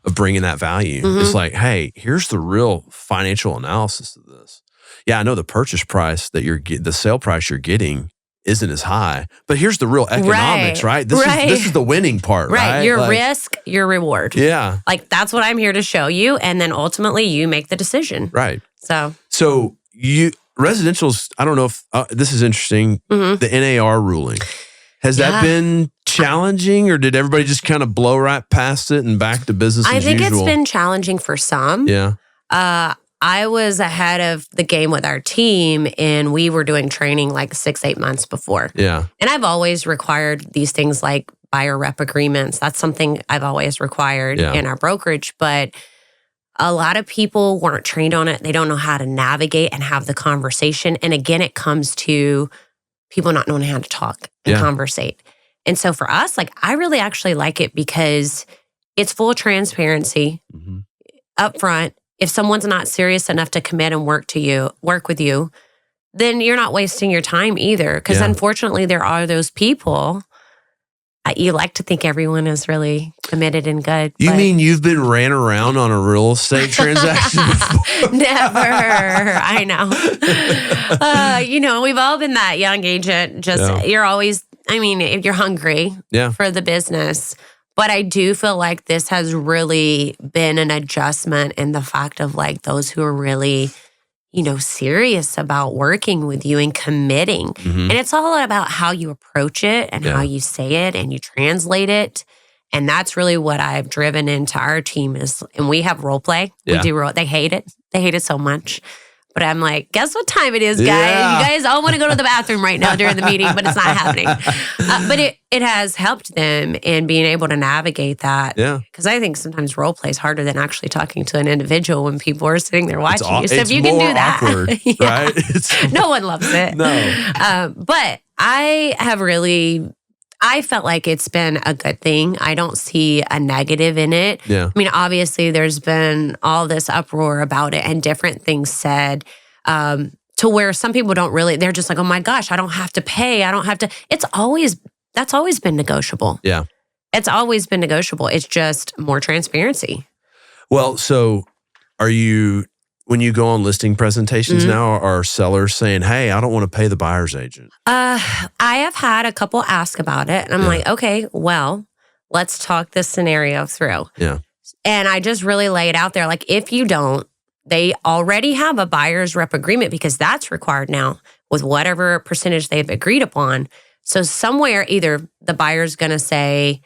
bringing that value. Mm-hmm. It's like, hey, here's the real financial analysis of this. Yeah, I know the purchase price that the sale price you're getting isn't as high, but here's the real economics, right? This is the winning part, right? Your risk, your reward. Yeah. Like that's what I'm here to show you. And then ultimately you make the decision. Right. So residential's, I don't know if this is interesting, the NAR ruling. Has that been challenging, or did everybody just kind of blow right past it and back to business as usual? I think it's been challenging for some. Yeah. I was ahead of the game with our team, and we were doing training like 6-8 months before. Yeah. And I've always required these things like buyer rep agreements. That's something I've always required in our brokerage. But a lot of people weren't trained on it. They don't know how to navigate and have the conversation. And again, it comes to people not knowing how to talk and conversate. And so for us, like I really actually like it because it's full transparency. Mm-hmm. up front, if someone's not serious enough to commit and work with you, then you're not wasting your time either. Because unfortunately, there are those people. You like to think everyone is really committed and good. You mean you've been ran around on a real estate transaction before? Never. I know. We've all been that young agent. You're always, if you're hungry for the business. But I do feel like this has really been an adjustment in the fact of like those who are really, serious about working with you and committing. Mm-hmm. And it's all about how you approach it and how you say it and you translate it. And that's really what I've driven into our team and we have role play. We do role. They hate it. They hate it so much. But I'm like, guess what time it is, guys? Yeah. You guys all want to go to the bathroom right now during the meeting, but it's not happening. But it has helped them in being able to navigate that. Yeah. Because I think sometimes role play is harder than actually talking to an individual when people are sitting there watching you. So if you can do that, awkward, right? No one loves it. No. But I felt like it's been a good thing. I don't see a negative in it. Yeah. Obviously, there's been all this uproar about it and different things said to where some people don't really, they're just like, oh my gosh, I don't have to pay. I don't have to. That's always been negotiable. Yeah. It's always been negotiable. It's just more transparency. Well, so when you go on listing presentations now, are sellers saying, hey, I don't want to pay the buyer's agent? I have had a couple ask about it. And I'm like, okay, well, let's talk this scenario through. Yeah. And I just really lay it out there. Like, if you don't, they already have a buyer's rep agreement because that's required now with whatever percentage they've agreed upon. So somewhere, either the buyer's going to say,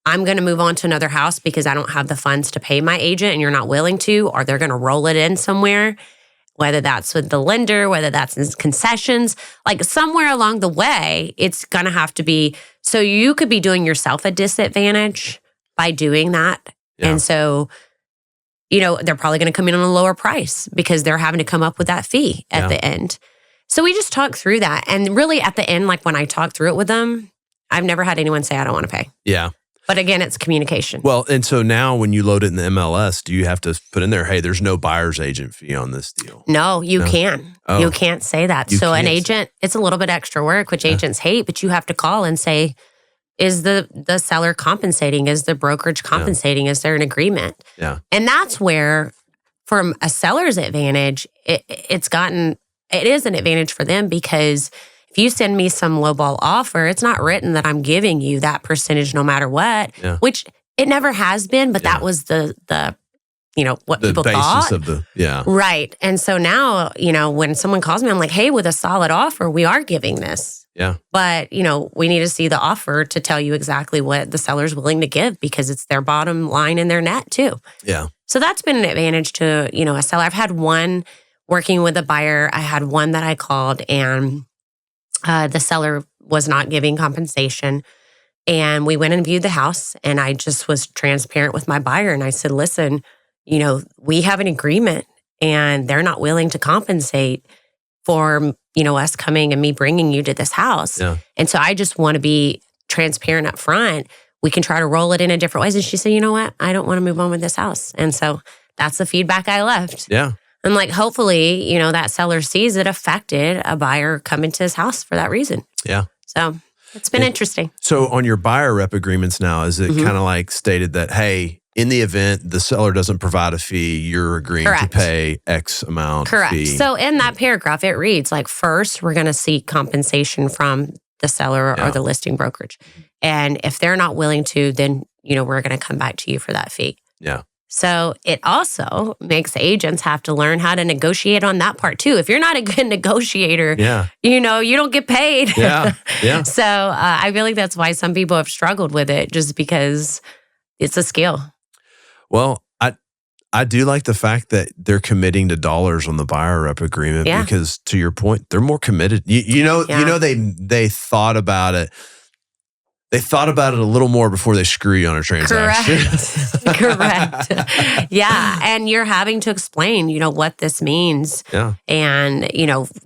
I'm going to move on to another house because I don't have the funds to pay my agent and you're not willing to, or they're going to roll it in somewhere, whether that's with the lender, whether that's in concessions, like somewhere along the way, it's going to have to be, so you could be doing yourself a disadvantage by doing that. Yeah. And so, they're probably going to come in on a lower price because they're having to come up with that fee at the end. So we just talk through that. And really at the end, like when I talk through it with them, I've never had anyone say, I don't want to pay. Yeah. But again, it's communication. Well, and so now when you load it in the MLS, do you have to put in there, hey, there's no buyer's agent fee on this deal? No, you can. Oh. You can't say that. So an agent, it's a little bit extra work, which agents hate, but you have to call and say, is the seller compensating? Is the brokerage compensating? Is there an agreement? Yeah. And that's where, from a seller's advantage, it is an advantage for them because if you send me some lowball offer, it's not written that I'm giving you that percentage no matter what, which it never has been, but that was the what people thought. The basis of the, Right. And so now, when someone calls me, I'm like, hey, with a solid offer, we are giving this. Yeah. But, we need to see the offer to tell you exactly what the seller's willing to give because it's their bottom line in their net too. Yeah. So that's been an advantage to, a seller. I've had one working with a buyer. I had one that I called and the seller was not giving compensation. And we went and viewed the house and I just was transparent with my buyer. And I said, listen, we have an agreement and they're not willing to compensate for, us coming and me bringing you to this house. Yeah. And so I just want to be transparent up front. We can try to roll it in different ways. And she said, you know what? I don't want to move on with this house. And so that's the feedback I left. Yeah. And like, hopefully, that seller sees it affected a buyer coming to his house for that reason. Yeah. So it's been interesting. So on your buyer rep agreements now, is it kind of like stated that, hey, in the event the seller doesn't provide a fee, you're agreeing to pay X amount fee? So in that paragraph, it reads like, first, we're going to seek compensation from the seller or the listing brokerage. And if they're not willing to, then, we're going to come back to you for that fee. Yeah. So it also makes agents have to learn how to negotiate on that part too. If you're not a good negotiator, you don't get paid. Yeah. Yeah. So I feel like that's why some people have struggled with it, just because it's a skill. Well, I do like the fact that they're committing to dollars on the buyer rep agreement because, to your point, they're more committed. They thought about it. They thought about it a little more before they screw you on a transaction. Correct. Yeah. And you're having to explain, what this means. Yeah. And,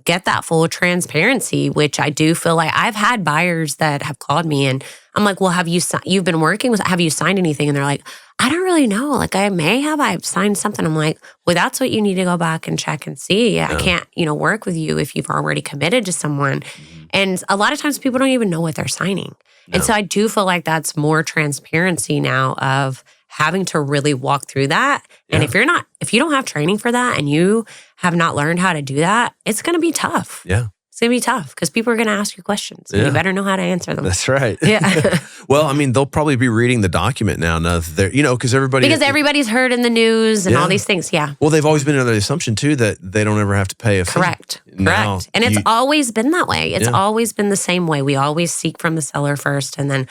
get that full transparency, which I do feel like I've had buyers that have called me and I'm like, well, have you been working with, have you signed anything? And they're like, I don't really know. Like I've signed something. I'm like, well, that's what you need to go back and check and see. I can't, work with you if you've already committed to someone. And a lot of times people don't even know what they're signing. And so I do feel like that's more transparency now of having to really walk through that. And if you don't have training for that and you have not learned how to do that, it's going to be tough. Yeah. It's going to be tough because people are going to ask you questions. And you better know how to answer them. That's right. Yeah. Well, I mean, they'll probably be reading the document now that they're, because everybody's heard in the news and all these things. Yeah. Well, they've always been under the assumption too that they don't ever have to pay a fee. Correct. And it's always been that way. It's always been the same way. We always seek from the seller first and then,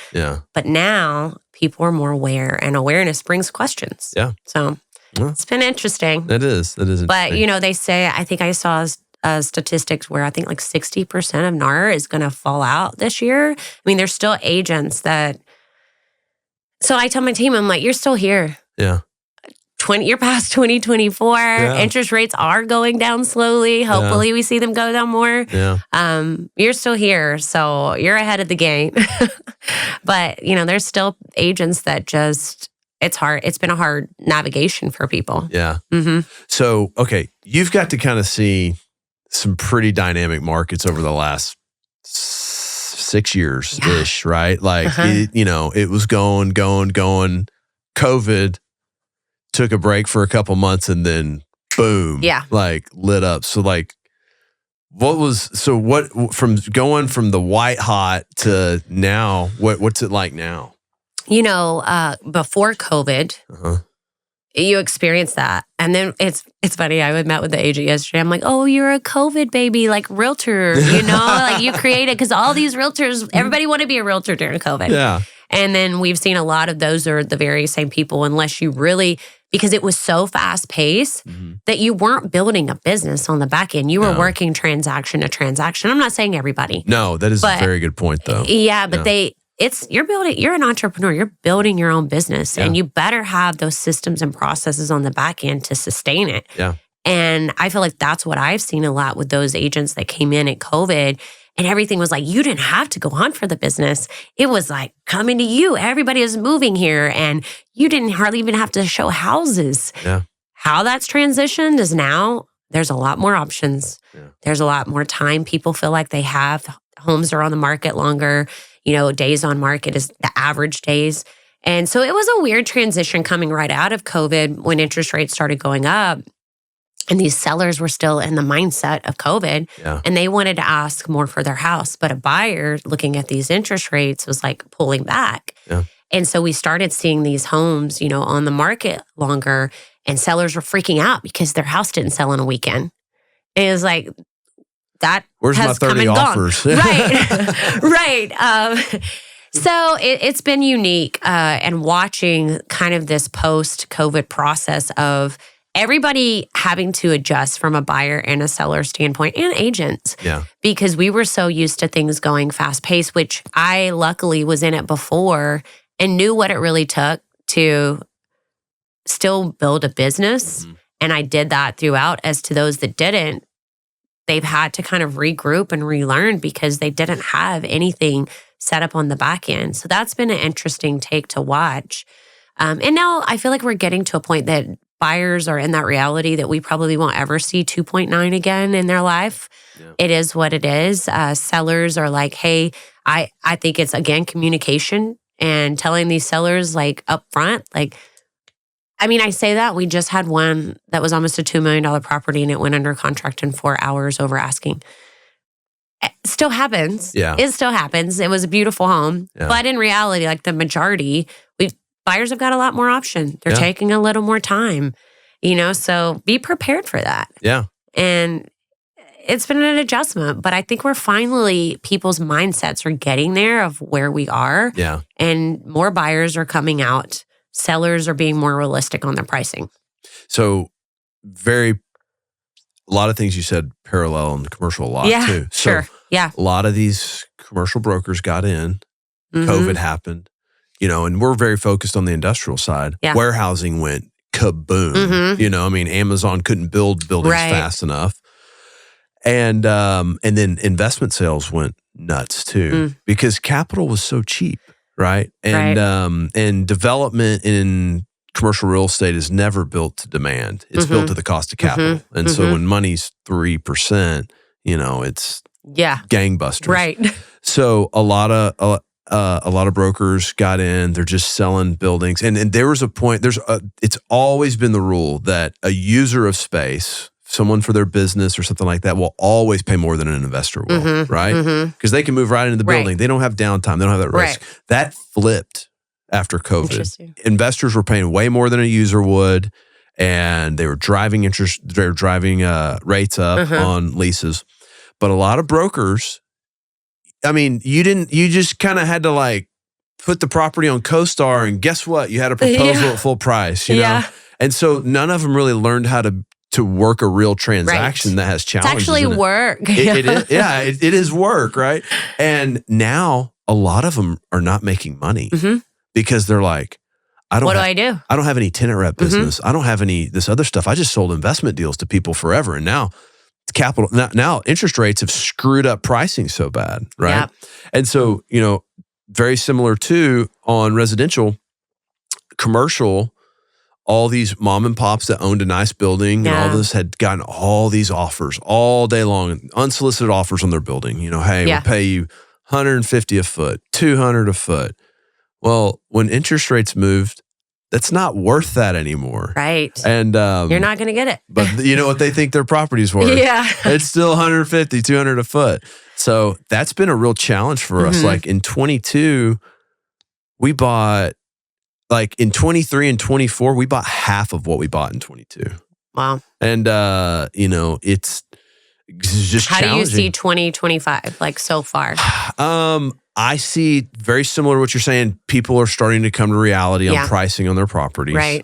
but now people are more aware and awareness brings questions. Yeah. So it's been interesting. It is interesting. But, they say, I think I saw statistics where I think like 60% of NAR is going to fall out this year. I mean, there's still agents that. So I tell my team, I'm like, you're still here. Yeah. You're past 2024. Yeah. Interest rates are going down slowly. Hopefully we see them go down more. Yeah. You're still here. So you're ahead of the game. But, there's still agents that just, it's hard. It's been a hard navigation for people. Yeah. Mm-hmm. So, okay, you've got to kind of see some pretty dynamic markets over the last 6 years-ish, right? Like, it was going. COVID took a break for a couple months and then boom, like lit up. So like, from going from the white hot to now, what's it like now? Before COVID, you experience that. And then it's funny. I met with the agent yesterday. I'm like, oh, you're a COVID baby, like realtor, like you created, because all these realtors, everybody wanted to be a realtor during COVID. Yeah. And then we've seen a lot of those are the very same people, unless you really, because it was so fast paced that you weren't building a business on the back end. You were working transaction to transaction. I'm not saying everybody. No, that is a very good point though. Yeah, but you're an entrepreneur, you're building your own business and you better have those systems and processes on the back end to sustain it. Yeah. And I feel like that's what I've seen a lot with those agents that came in at COVID and everything was like, you didn't have to go on for the business. It was like coming to you. Everybody is moving here and you didn't hardly even have to show houses. Yeah. How that's transitioned is now there's a lot more options. Yeah. There's a lot more time. People feel like they have homes are on the market longer. Days on market is the average days. And so it was a weird transition coming right out of COVID when interest rates started going up. And these sellers were still in the mindset of COVID. Yeah. And they wanted to ask more for their house. But a buyer looking at these interest rates was like pulling back. Yeah. And so we started seeing these homes, on the market longer. And sellers were freaking out because their house didn't sell in a weekend. And it was like, that where's has my 30 offers? Right. Right. So it's been unique and watching kind of this post-COVID process of everybody having to adjust from a buyer and a seller standpoint and agents. Yeah. Because we were so used to things going fast-paced, which I luckily was in it before and knew what it really took to still build a business. Mm-hmm. And I did that throughout. As to those that didn't, they've had to kind of regroup and relearn because they didn't have anything set up on the back end. So that's been an interesting take to watch. And now I feel like we're getting to a point that buyers are in that reality that we probably won't ever see 2.9 again in their life. Yeah. It is what it is. Sellers are like, hey, I think it's, again, communication and telling these sellers like up front, like, I mean, I say that. We just had one that was almost a $2 million property and it went under contract in 4 hours over asking. It still happens. Yeah. It still happens. It was a beautiful home. Yeah. But in reality, like the majority, buyers have got a lot more option. They're taking a little more time, so be prepared for that. Yeah. And it's been an adjustment, but I think people's mindsets are getting there of where we are. Yeah. And more buyers are coming out. Sellers are being more realistic on their pricing. So a lot of things you said parallel in the commercial a lot too. So sure. Yeah. A lot of these commercial brokers got in, COVID happened, and we're very focused on the industrial side. Yeah. Warehousing went kaboom. Amazon couldn't build buildings fast enough. And then investment sales went nuts too because capital was so cheap. Right. And development in commercial real estate is never built to demand. It's built to the cost of capital. And so when money's 3%, it's gangbusters. Right. So a lot of brokers got in. They're just selling buildings, and there was a point. It's always been the rule that a user of space, someone for their business or something like that, will always pay more than an investor will, right? Because they can move right into the building. They don't have downtime. They don't have that risk. Right. That flipped after COVID. Investors were paying way more than a user would, and they were driving rates up on leases. But a lot of brokers, I mean, you just kind of had to like put the property on CoStar, and guess what? You had a proposal at full price, you know? And so none of them really learned how to work a real transaction that has challenges. It's actually work. It is work, right? And now a lot of them are not making money because they're like, what do I do? I don't have any tenant rep business. I don't have any this other stuff. I just sold investment deals to people forever, and now now interest rates have screwed up pricing so bad, right? Yep. And so, very similar to on residential, commercial, all these mom and pops that owned a nice building and all this had gotten all these offers all day long, unsolicited offers on their building. Hey, we'll pay you $150 a foot, $200 a foot. Well, when interest rates moved, that's not worth that anymore. Right. And you're not going to get it. But you know what they think their property's worth? It's still $150, $200 a foot. So that's been a real challenge for us. Like in 22, we bought, like in 23 and 24, we bought half of what we bought in 22. Wow. And, it's just How challenging. do you see 2025, like so far? I see very similar to what you're saying. People are starting to come to reality on pricing on their properties. Right.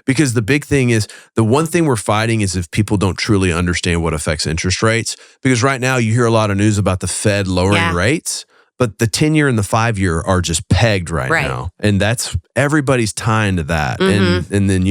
Because the big thing is, the one thing we're fighting is if people don't truly understand what affects interest rates. Because right now you hear a lot of news about the Fed lowering rates, but the 10-year and the 5-year are just pegged right now. And that's, everybody's tying to that. And then,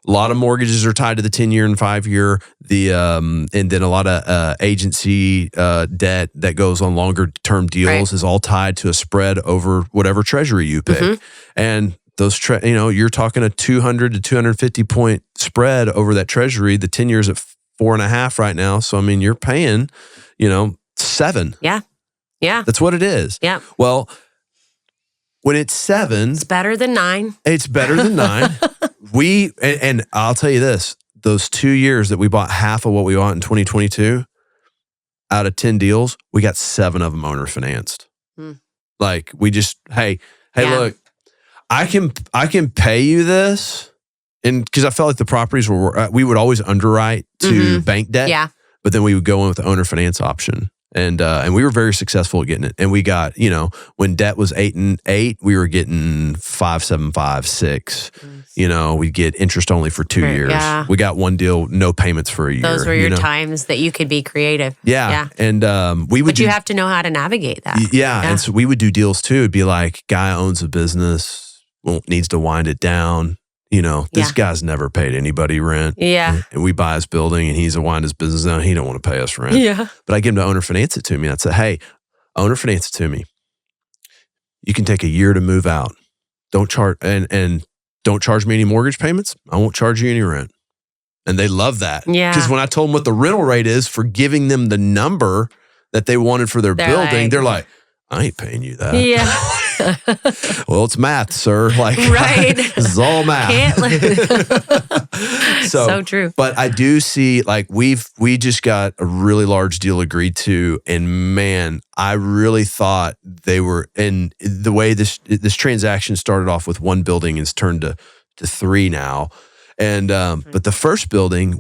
a lot of mortgages are tied to the 10-year and 5-year. And then a lot of agency debt that goes on longer term deals is all tied to a spread over whatever treasury you pick. And those, you're talking a 200 to 250 point spread over that treasury. The 10 years at 4.5 right now. So I mean, you're paying, 7. Yeah. That's what it is. Yeah. Well, when it's 7, it's better than 9. It's better than 9. And I'll tell you this, those 2 years that we bought half of what we bought in 2022, out of 10 deals, we got 7 of them owner financed. Like we just, hey, look, I can pay you this. And because I felt like the properties we would always underwrite to bank debt. But then we would go in with the owner finance option. And we were very successful at getting it. And we got, when debt was 8 and 8, we were getting 5.75, 6. We'd get interest only for 2 years. Yeah. We got one deal, no payments for a year. Those were your times that you could be creative. Yeah. And But you have to know how to navigate that. Yeah. And so we would do deals too. It'd be like, guy owns a business, needs to wind it down. This guy's never paid anybody rent. Yeah. And we buy his building and he's wind his business down. He don't want to pay us rent. Yeah. But I get him to owner finance it to me. I'd say, hey, owner finance it to me. You can take a year to move out. Don't charge and don't charge me any mortgage payments. I won't charge you any rent. And they love that. Yeah. Because when I told them what the rental rate is for giving them the number that they wanted for their building, they're like, I ain't paying you that. Yeah. Well, it's math, sir. Like, this is all math. So true. But I do see, like, we just got a really large deal agreed to, and man, I really thought they were. And the way this transaction started off with one building is turned to 3 now, and but the first building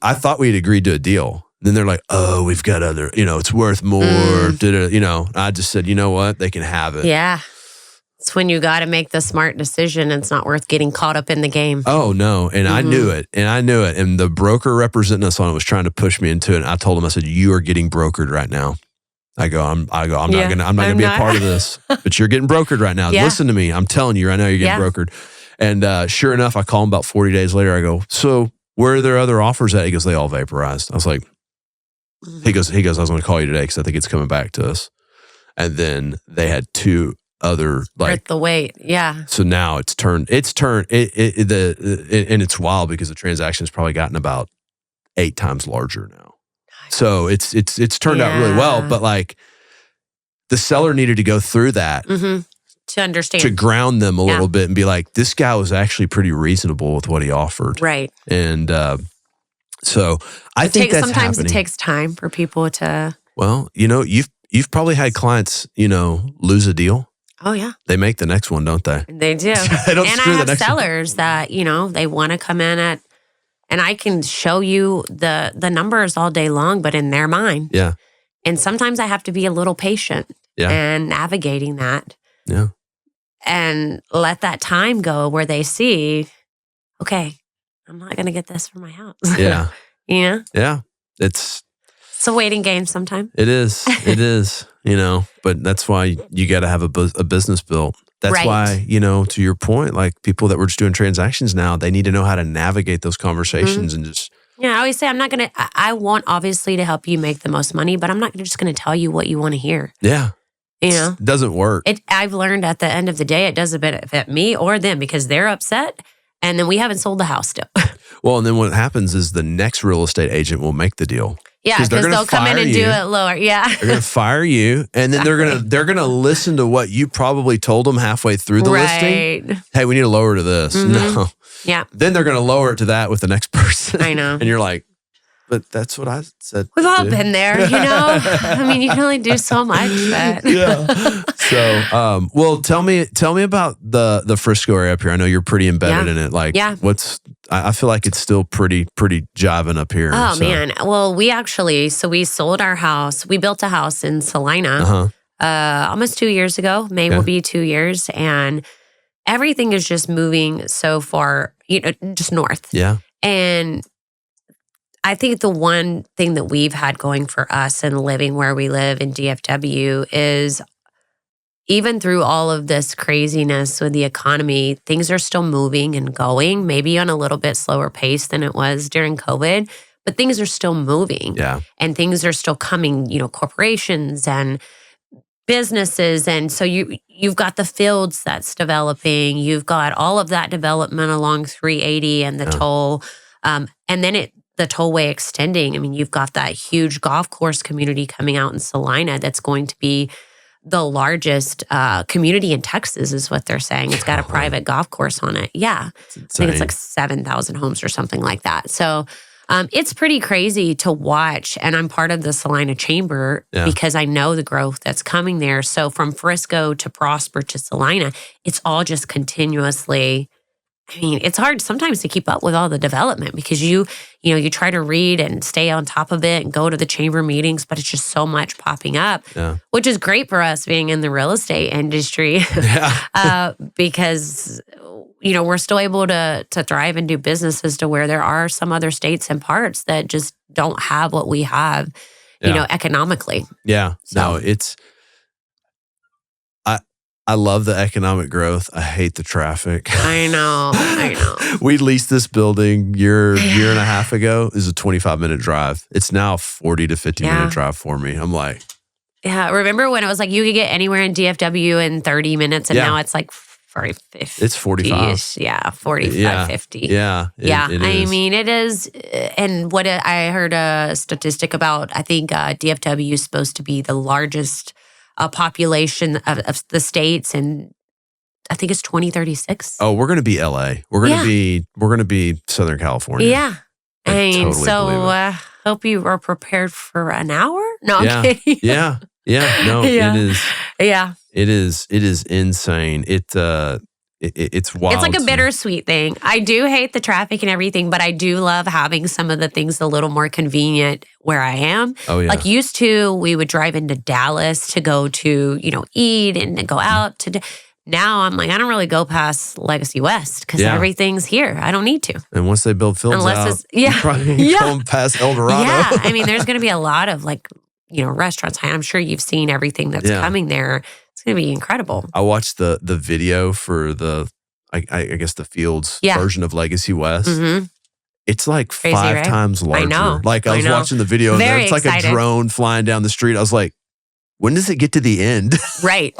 I thought we had agreed to a deal. Then they're like, oh, we've got other, it's worth more. I just said, you know what? They can have it. Yeah. It's when you got to make the smart decision. It's not worth getting caught up in the game. Oh, no. And I knew it. And the broker representing us on it was trying to push me into it. And I told him, I said, you are getting brokered right now. I'm not going to be a part of this, but you're getting brokered right now. Yeah. Listen to me. I'm telling you right now, you're getting brokered. And sure enough, I call him about 40 days later. I go, so where are there other offers at? He goes, they all vaporized. I was like, He goes, I was going to call you today because I think it's coming back to us. And then they had 2 other Worth the wait. Yeah. So now and it's wild because the transaction's probably gotten about 8 times larger now. So it's turned out really well, but like the seller needed to go through that to understand, to ground them a little bit and be like, this guy was actually pretty reasonable with what he offered. Right. And so I think that's sometimes happening. It takes time for people to. Well, you've probably had clients, lose a deal. Oh yeah. They make the next one, don't they? They do. They don't and screw I the have next sellers that, they want to come in at, and I can show you the numbers all day long, but in their mind. Yeah. And sometimes I have to be a little patient and navigating that. Yeah. And let that time go where they see, okay, I'm not going to get this for my house. Yeah. Yeah. It's a waiting game sometimes. It is. It is, but that's why you got to have a business built. That's why, to your point, like people that were just doing transactions now, they need to know how to navigate those conversations and just. Yeah, I always say I want obviously to help you make the most money, but I'm not just going to tell you what you want to hear. Yeah. It doesn't work. I've learned at the end of the day, it doesn't benefit me or them because they're upset and then we haven't sold the house still. Well, and then what happens is the next real estate agent will make the deal. Yeah, because they'll come in and do it lower. Yeah. They're going to fire you, and then they're gonna listen to what you probably told them halfway through the listing. Hey, we need to lower to this. No. Yeah. Then they're going to lower it to that with the next person. I know. And you're like, but that's what I said. We've all been there, I mean, you can only do so much. But. Yeah. So, well, tell me about the Frisco area up here. I know you're pretty embedded in it. Like, I feel like it's still pretty jiving up here. Oh, man. Well, we sold our house. We built a house in Salina almost 2 years ago. May will be 2 years. And everything is just moving so far, just north. Yeah. And I think the one thing that we've had going for us and living where we live in DFW is even through all of this craziness with the economy, things are still moving and going, maybe on a little bit slower pace than it was during COVID, but things are still moving. Yeah. And things are still coming, corporations and businesses. And so you've got the fields that's developing. You've got all of that development along 380 and the toll. And then the tollway extending. I mean, you've got that huge golf course community coming out in Salina that's going to be the largest community in Texas is what they're saying. It's got a private golf course on it. Yeah. I think it's like 7,000 homes or something like that. So it's pretty crazy to watch. And I'm part of the Salina Chamber because I know the growth that's coming there. So from Frisco to Prosper to Salina, it's all just continuously. I mean, it's hard sometimes to keep up with all the development because you try to read and stay on top of it and go to the chamber meetings, but it's just so much popping up, which is great for us being in the real estate industry because, we're still able to thrive and do businesses to where there are some other states and parts that just don't have what we have, economically. Yeah. So. No, I love the economic growth. I hate the traffic. I know. We leased this building year and a half ago. It was a 25-minute drive. It's now a 40 to 50-minute drive for me. I'm like... Yeah, remember when it was like you could get anywhere in DFW in 30 minutes and now it's like 50. It's 45. Yeah, 45, 50. Yeah. I mean, it is. And what I heard a statistic about, I think DFW is supposed to be the largest population of the states, and I think it's 2036. Oh, we're going to be LA. We're going to be Southern California. Yeah. Hope you are prepared for an hour. No, I'm kidding. Yeah. No, it is. Yeah. It is insane. It's wild. It's like a bittersweet thing. I do hate the traffic and everything, but I do love having some of the things a little more convenient where I am. Oh, yeah. Like used to, we would drive into Dallas to go to, eat and go out to. Now I'm like, I don't really go past Legacy West because everything's here. I don't need to. And once they build fields out, you're probably going past El Dorado. Yeah, I mean, there's going to be a lot of restaurants. I'm sure you've seen everything that's coming there. It's going to be incredible. I watched the video for I guess the Fields version of Legacy West. Mm-hmm. It's like crazy, 5 times larger. I know. Like I was watching the video and it's like a drone flying down the street. I was like, when does it get to the end? Right.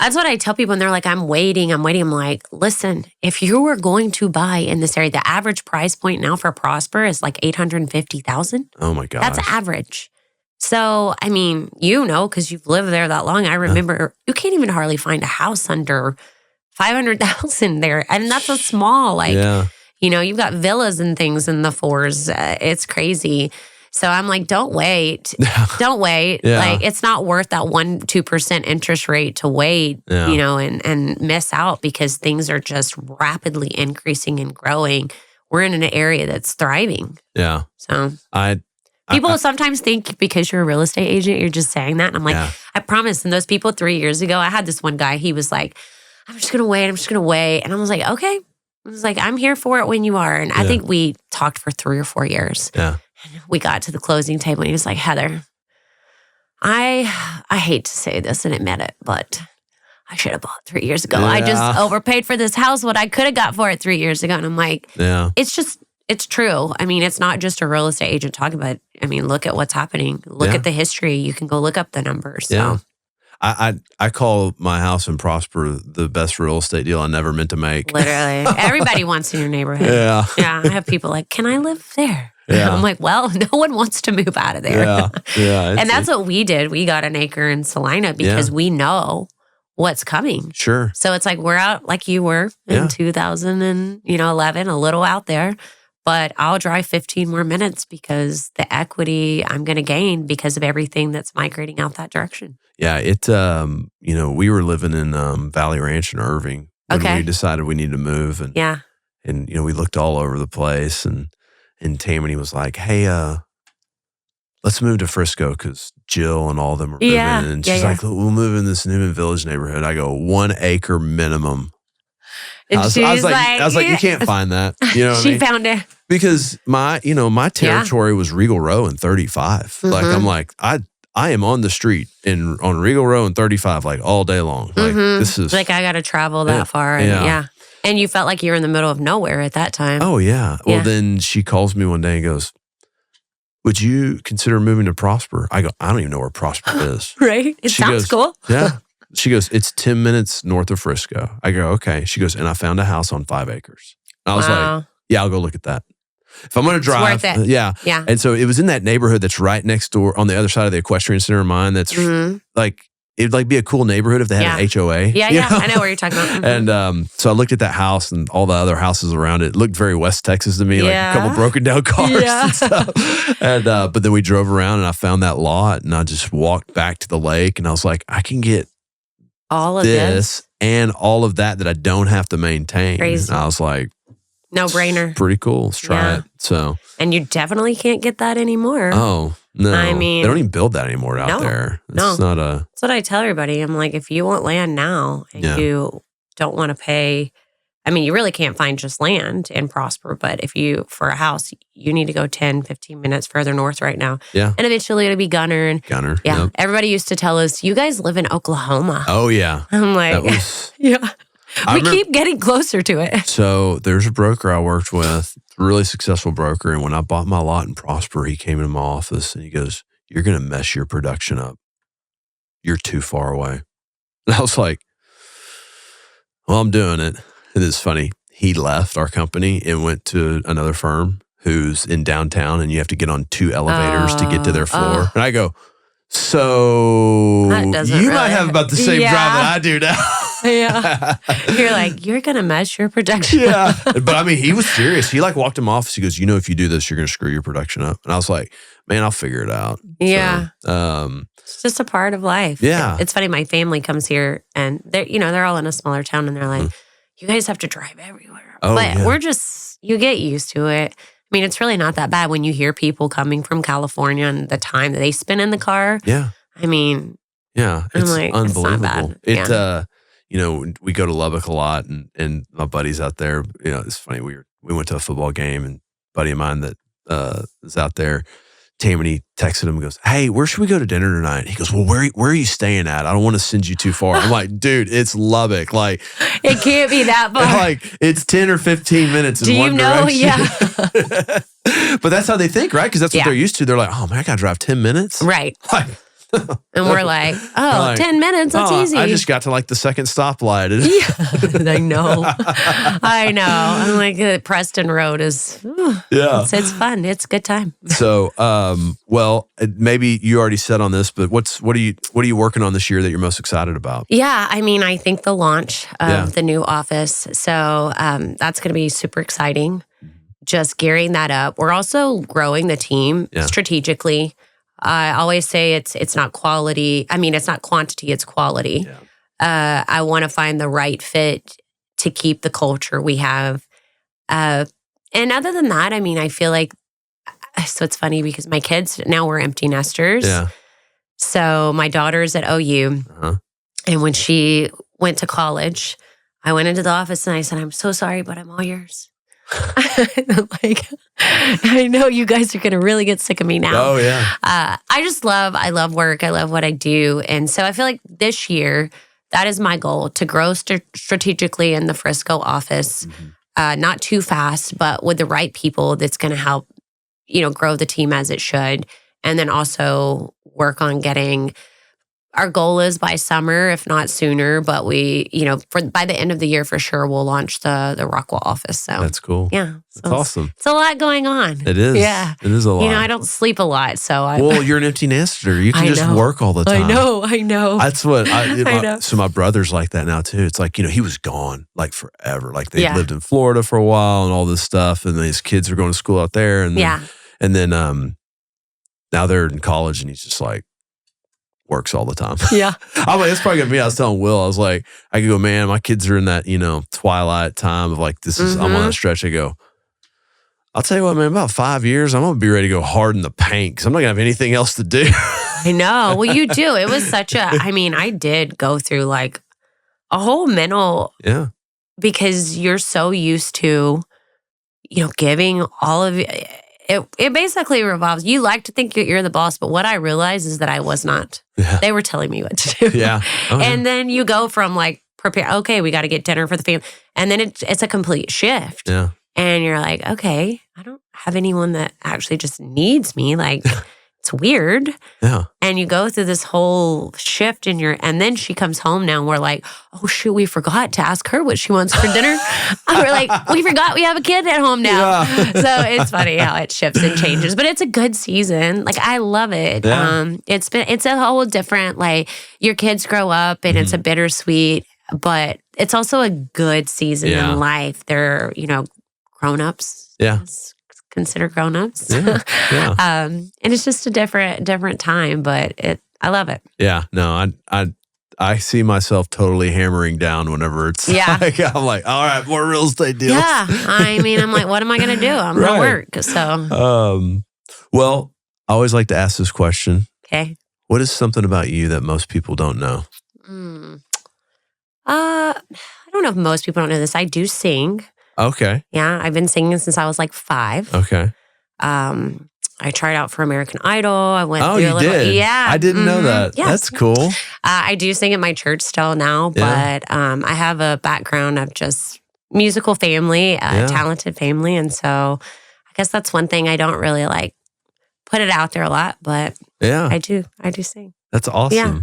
That's what I tell people when they're like, I'm waiting. I'm like, listen, if you were going to buy in this area, the average price point now for Prosper is like $850,000. Oh my gosh. That's average. So, I mean, because you've lived there that long. I remember you can't even hardly find a house under $500,000 there. And that's a small, you've got villas and things in the fours. It's crazy. So I'm like, don't wait. Don't wait. Yeah. Like, it's not worth that 1-2% interest rate to wait, and miss out because things are just rapidly increasing and growing. We're in an area that's thriving. Yeah. So people sometimes think because you're a real estate agent, you're just saying that. And I'm like, I promise. And those people 3 years ago, I had this one guy, he was like, I'm just going to wait. And I was like, okay. I was like, I'm here for it when you are. And I think we talked for 3 or 4 years. Yeah. We got to the closing table and he was like, Heather, I hate to say this and admit it, but I should have bought 3 years ago. Yeah. I just overpaid for this house, what I could have got for it 3 years ago. And I'm like, it's true. I mean, it's not just a real estate agent talking about it. I mean, look at what's happening. Look at the history. You can go look up the numbers. So. Yeah. I call my house in Prosper the best real estate deal I never meant to make. Literally. Everybody wants in your neighborhood. Yeah. Yeah. I have people like, can I live there? Yeah. I'm like, well, no one wants to move out of there. Yeah. Yeah. And that's what we did. We got an acre in Salina because we know what's coming. Sure. So it's like we're out like you were in 2011, a little out there. But I'll drive 15 more minutes because the equity I'm going to gain because of everything that's migrating out that direction. Yeah. We were living in Valley Ranch in Irving when we decided we needed to move. And we looked all over the place and Tammany was like, hey, let's move to Frisco because Jill and all of them are moving. And she's like, we'll move in this Newman Village neighborhood. I go, 1 acre minimum. And I was like, you can't find that. You know what I mean? She found it. Because my territory was Regal Row and 35. Mm-hmm. Like, I'm like, I am on the street on Regal Row and 35, like all day long. Like, this is like, I got to travel that far. And, and you felt like you were in the middle of nowhere at that time. Oh, yeah. Well, then she calls me one day and goes, would you consider moving to Prosper? I go, I don't even know where Prosper is. Right. It sounds cool. Yeah. She goes, it's 10 minutes north of Frisco. I go, okay. She goes, and I found a house on 5 acres. And I was like, yeah, I'll go look at that. If I'm going to drive, it's worth it. Yeah. And so it was in that neighborhood that's right next door on the other side of the equestrian center of mine. That's like, it'd like be a cool neighborhood if they had an HOA. Yeah. I know what you're talking about. And so I looked at that house and all the other houses around it. It looked very West Texas to me, like a couple broken down cars and stuff. And, but then we drove around and I found that lot and I just walked back to the lake and I was like, I can get all of this and all of that I don't have to maintain. Crazy. And I was like, no brainer. Pretty cool. Let's try it. So, and you definitely can't get that anymore. Oh, no. I mean, they don't even build that anymore out there. It's not a. That's what I tell everybody. I'm like, if you want land now and you don't want to pay, I mean, you really can't find just land in Prosper, but for a house, you need to go 10, 15 minutes further north right now. Yeah. And eventually it'll be Gunner. Yeah. Yep. Everybody used to tell us, you guys live in Oklahoma. Oh, yeah. I'm like, we keep getting closer to it. So there's a broker I worked with, a really successful broker. And when I bought my lot in Prosper, he came into my office and he goes, you're going to mess your production up. You're too far away. And I was like, well, I'm doing it. And it's funny. He left our company and went to another firm who's in downtown and you have to get on 2 elevators to get to their floor. And I go, so you might have about the same drive that I do now. Yeah. You're like, you're going to mess your production up. But I mean, he was serious. He like walked in my office. He goes, if you do this, you're going to screw your production up. And I was like, man, I'll figure it out. Yeah. So, it's just a part of life. Yeah. It's funny. My family comes here and they're all in a smaller town and they're like, you guys have to drive everywhere. But we're just, you get used to it. I mean, it's really not that bad when you hear people coming from California and the time that they spend in the car. Yeah. I mean, it's like, unbelievable. It's not bad. We go to Lubbock a lot and my buddies out there, it's funny. We went to a football game and a buddy of mine that is out there, Tammany texted him and goes, hey, where should we go to dinner tonight? He goes, well, where are you staying at? I don't want to send you too far. I'm like, dude, it's Lubbock. Like, it can't be that far. Like, it's 10 or 15 minutes in one direction. Yeah. But that's how they think, right? Because that's what they're used to. They're like, oh, man, I got to drive 10 minutes? Right. Like, And we're like, 10 minutes, that's easy. I just got to like the second stoplight. I know. I'm like, Preston Road is, it's fun. It's a good time. So, well, maybe you already said on this, but what are you working on this year that you're most excited about? Yeah, I think the launch of the new office. So that's going to be super exciting. Just gearing that up. We're also growing the team strategically. I always say it's not quality. It's not quantity, it's quality. Yeah. I want to find the right fit to keep the culture we have. And other than that, I feel like, so it's funny because my kids, now we're empty nesters. Yeah. So my daughter's at OU. And when she went to college, I went into the office and I said, I'm so sorry, but I'm all yours. Like, I know you guys are going to really get sick of me now. Oh, yeah. I love work. I love what I do. And so I feel like this year, that is my goal, to grow strategically in the Frisco office. Not too fast, but with the right people that's going to help, grow the team as it should. And then also work on getting, our goal is by summer, if not sooner, but we, by the end of the year for sure, we'll launch the Rockwall office. So that's cool. Yeah. So that's awesome. It's a lot going on. It is. Yeah. It is a lot. I don't sleep a lot. So well, you're an empty nester. You can just work all the time. I know. That's what I know. So my brother's like that now too. It's like, he was gone like forever. Like they lived in Florida for a while and all this stuff. And then his kids are going to school out there. And then, now they're in college and he's just like, works all the time. Yeah. I'm like, it's probably gonna be me. I was telling Will, I was like, I could go, man, my kids are in that, twilight time of like, this is, I'm on that stretch. I go, I'll tell you what, man, about 5 years, I'm going to be ready to go hard in the paint because I'm not going to have anything else to do. I know. Well, you do. It was such I did go through like a whole mental, because you're so used to, giving all of it. It basically revolves. You like to think you're the boss, but what I realized is that I was not. Yeah. They were telling me what to do. Yeah. Oh, and then you go from like, prepare, okay, we got to get dinner for the family. And then it's a complete shift. Yeah. And you're like, okay, I don't have anyone that actually just needs me. Like, it's weird. Yeah. And you go through this whole shift and then she comes home now and we're like, oh shoot, we forgot to ask her what she wants for dinner. We're like, we forgot we have a kid at home now. Yeah. So it's funny how it shifts and changes, but it's a good season. Like, I love it. Yeah. It's a whole different, like, your kids grow up and it's a bittersweet, but it's also a good season in life. They're, grown-ups. Yeah. Consider grown-ups. Yeah. Yeah. And it's just a different time, but I love it. Yeah. No, I see myself totally hammering down whenever it's like, I'm like, all right, more real estate deals. Yeah. I'm like, what am I going to do? I'm going to work. So, well, I always like to ask this question. Okay. What is something about you that most people don't know? I don't know if most people don't know this. I do sing. Okay. Yeah, I've been singing since I was like 5. Okay. I tried out for American Idol. I went through you did? Yeah. I didn't know that. Yeah. That's cool. I do sing at my church still now, but I have a background of just musical family, talented family. And so I guess that's one thing I don't really like put it out there a lot, but I do sing. That's awesome. Yeah.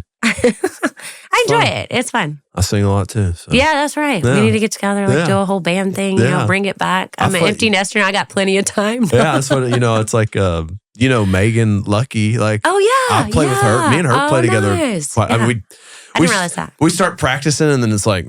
I enjoy it. It's fun. I sing a lot too. So. Yeah, that's right. Yeah. We need to get together, do a whole band thing, bring it back. I'm an empty nester and I got plenty of time. Yeah, that's what, it's like, Megan Lucky. Like, oh, yeah. I play with her. Me and her play together. Nice. I mean, I didn't realize that. We start practicing and then it's like,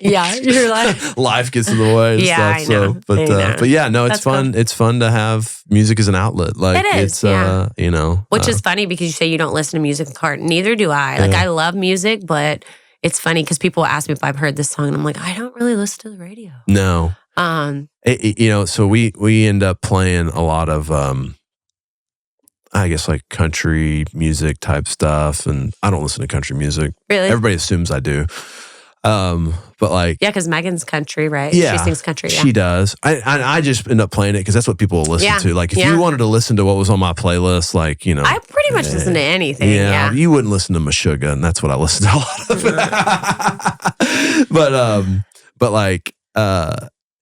yeah, you're like life gets in the way and stuff. I know. So, but yeah, no, it's That's fun. Cool. It's fun to have music as an outlet. Like it is, it's which is funny because you say you don't listen to music in the car. Neither do I. Like I love music, but it's funny because people ask me if I've heard this song and I'm like, I don't really listen to the radio. No. So we end up playing a lot of I guess like country music type stuff, and I don't listen to country music. Really? Everybody assumes I do. But like, because Megan's country, right? Yeah, she sings country. Yeah. She does. I just end up playing it because that's what people will listen to. Like, if you wanted to listen to what was on my playlist, like I pretty much listen to anything. Yeah, you wouldn't listen to Meshuggah, and that's what I listen to a lot of. but like,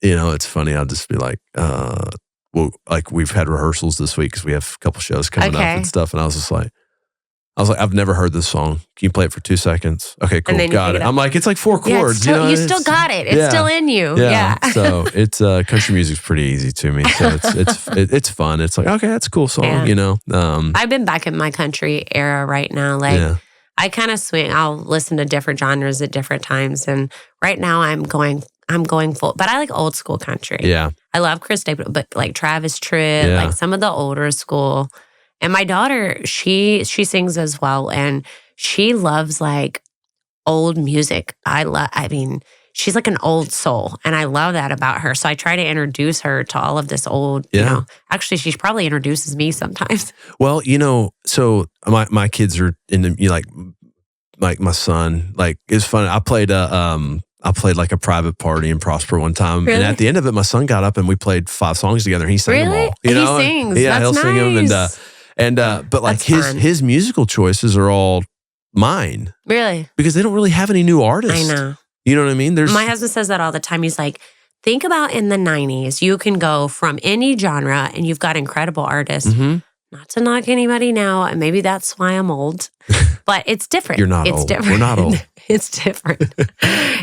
it's funny. I'll just be like, well, like we've had rehearsals this week because we have a couple shows coming up and stuff, and I was just like, I was like, I've never heard this song. Can you play it for 2 seconds? Okay, cool. Got it. I'm like, it's like 4 chords. You still got it. It's still in you. Yeah. So it's country music's pretty easy to me. So it's fun. It's like, okay, that's a cool song, you know. I've been back in my country era right now. Like I kind of swing. I'll listen to different genres at different times. And right now I'm going full, but I like old school country. Yeah. I love Chris Stapleton, but like Travis Tritt, like some of the older school. And my daughter, she sings as well, and she loves like old music. I mean, she's like an old soul, and I love that about her. So I try to introduce her to all of this old, you know. Actually, she probably introduces me sometimes. Well, you know, so my kids are in the, like my son, like it's fun. I played like a private party in Prosper one time. Really? And at the end of it, my son got up and we played 5 songs together, and he sang them all. You know? He sings. Yeah, That's he'll sing them. But like his musical choices are all mine. Really? Because they don't really have any new artists. I know. You know what I mean? My husband says that all the time. He's like, think about in the 90s, you can go from any genre and you've got incredible artists. Mm-hmm. Not to knock anybody now, and maybe that's why I'm old, but it's different. You're not old. We're not old. It's different.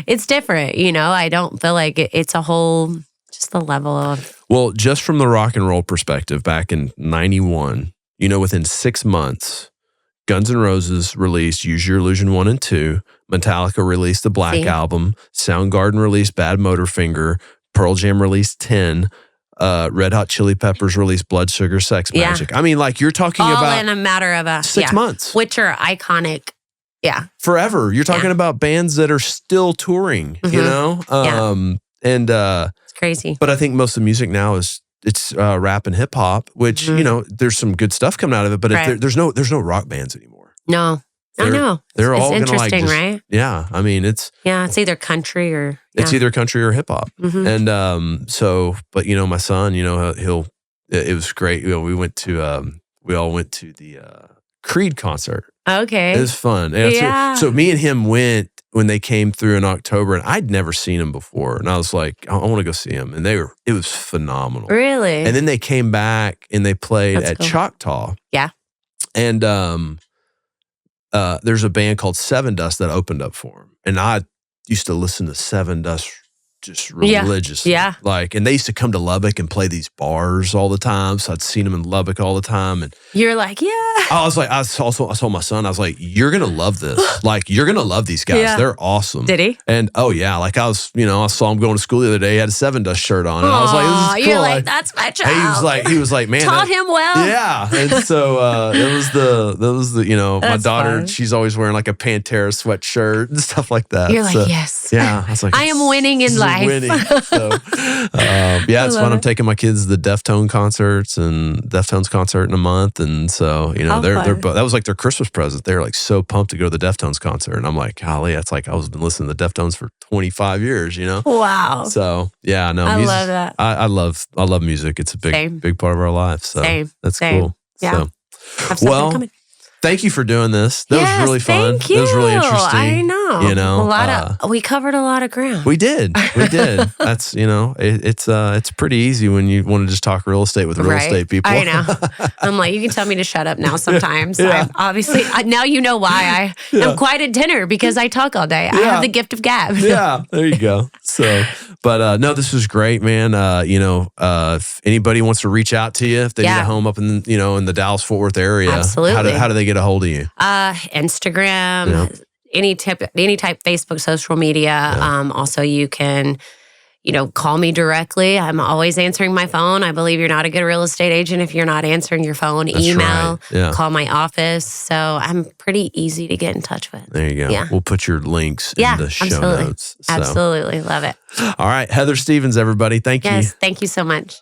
It's different. You know, I don't feel like it's a whole, just the level of. Well, just from the rock and roll perspective, back in 91, you know, within 6 months, Guns N' Roses released Use Your Illusion 1 and 2. Metallica released the Black Album. Soundgarden released Bad Motorfinger. Pearl Jam released 10. Red Hot Chili Peppers released Blood Sugar Sex Magic. I mean, like you're talking all about in a matter of 6 months, which are iconic. Yeah, forever. You're talking about bands that are still touring. You know, and it's crazy. But I think most of the music now it's rap and hip hop, which you know there's some good stuff coming out of it. But there's no rock bands anymore. No. I know. They're all interesting, right? Yeah, I mean it's either country or it's either country or hip hop, and so. But you know, my son, you know, it was great. You know, we all went to the Creed concert. Okay, it was fun. And so me and him went when they came through in October, and I'd never seen them before, and I was like, I want to go see them, and it was phenomenal. Really? And then they came back and they played at Choctaw. Yeah, and there's a band called Seven Dust that opened up for him. And I used to listen to Seven Dust just religiously. Yeah. Like, and they used to come to Lubbock and play these bars all the time. So I'd seen them in Lubbock all the time. And you're like, I was like, I told my son, I was like, you're going to love this. Like, you're going to love these guys. Yeah. They're awesome. Did he? And like I saw him going to school the other day. He had a Seven Dust shirt on. And I was like, this is cool. You're like, that's my child. He was like, man. Taught him well. Yeah. And so it was the you know, that's my daughter, fun. she's always wearing like a Pantera sweatshirt and stuff like that. You're like, yes. Yeah. I was like, I am winning in life. Winning. So, it's fun. I'm taking my kids to the Deftones concert in a month. And so, you know, they're that was like their Christmas present. They're like so pumped to go to the Deftones concert. And I'm like, golly, that's like, I was been listening to the Deftones for 25 years, you know? Wow. So yeah, no, I music, love that. I love music. It's a big part of our life. So that's cool. Yeah. So, thank you for doing this. That was really fun. Thank you. That was really interesting. I know. You know, we covered a lot of ground. We did. That's, you know, it's pretty easy when you want to just talk real estate with real estate people. I know. I'm like, you can tell me to shut up now sometimes. I'm obviously, now you know why I am quite a dinner, because I talk all day. I have the gift of gab. Yeah, there you go. So, but no, this was great, man. You know, if anybody wants to reach out to you, if they need a home up in, you know, in the Dallas-Fort Worth area, absolutely. How do they get a hold of you? Instagram, any type Facebook, social media. Also, you can, you know, call me directly. I'm always answering my phone. I believe you're not a good real estate agent if you're not answering your phone. That's email, call my office. So I'm pretty easy to get in touch with. There you go. Yeah. We'll put your links in the show notes. So. Absolutely. Love it. All right. Heather Stevens, everybody. Thank you. Yes. Thank you so much.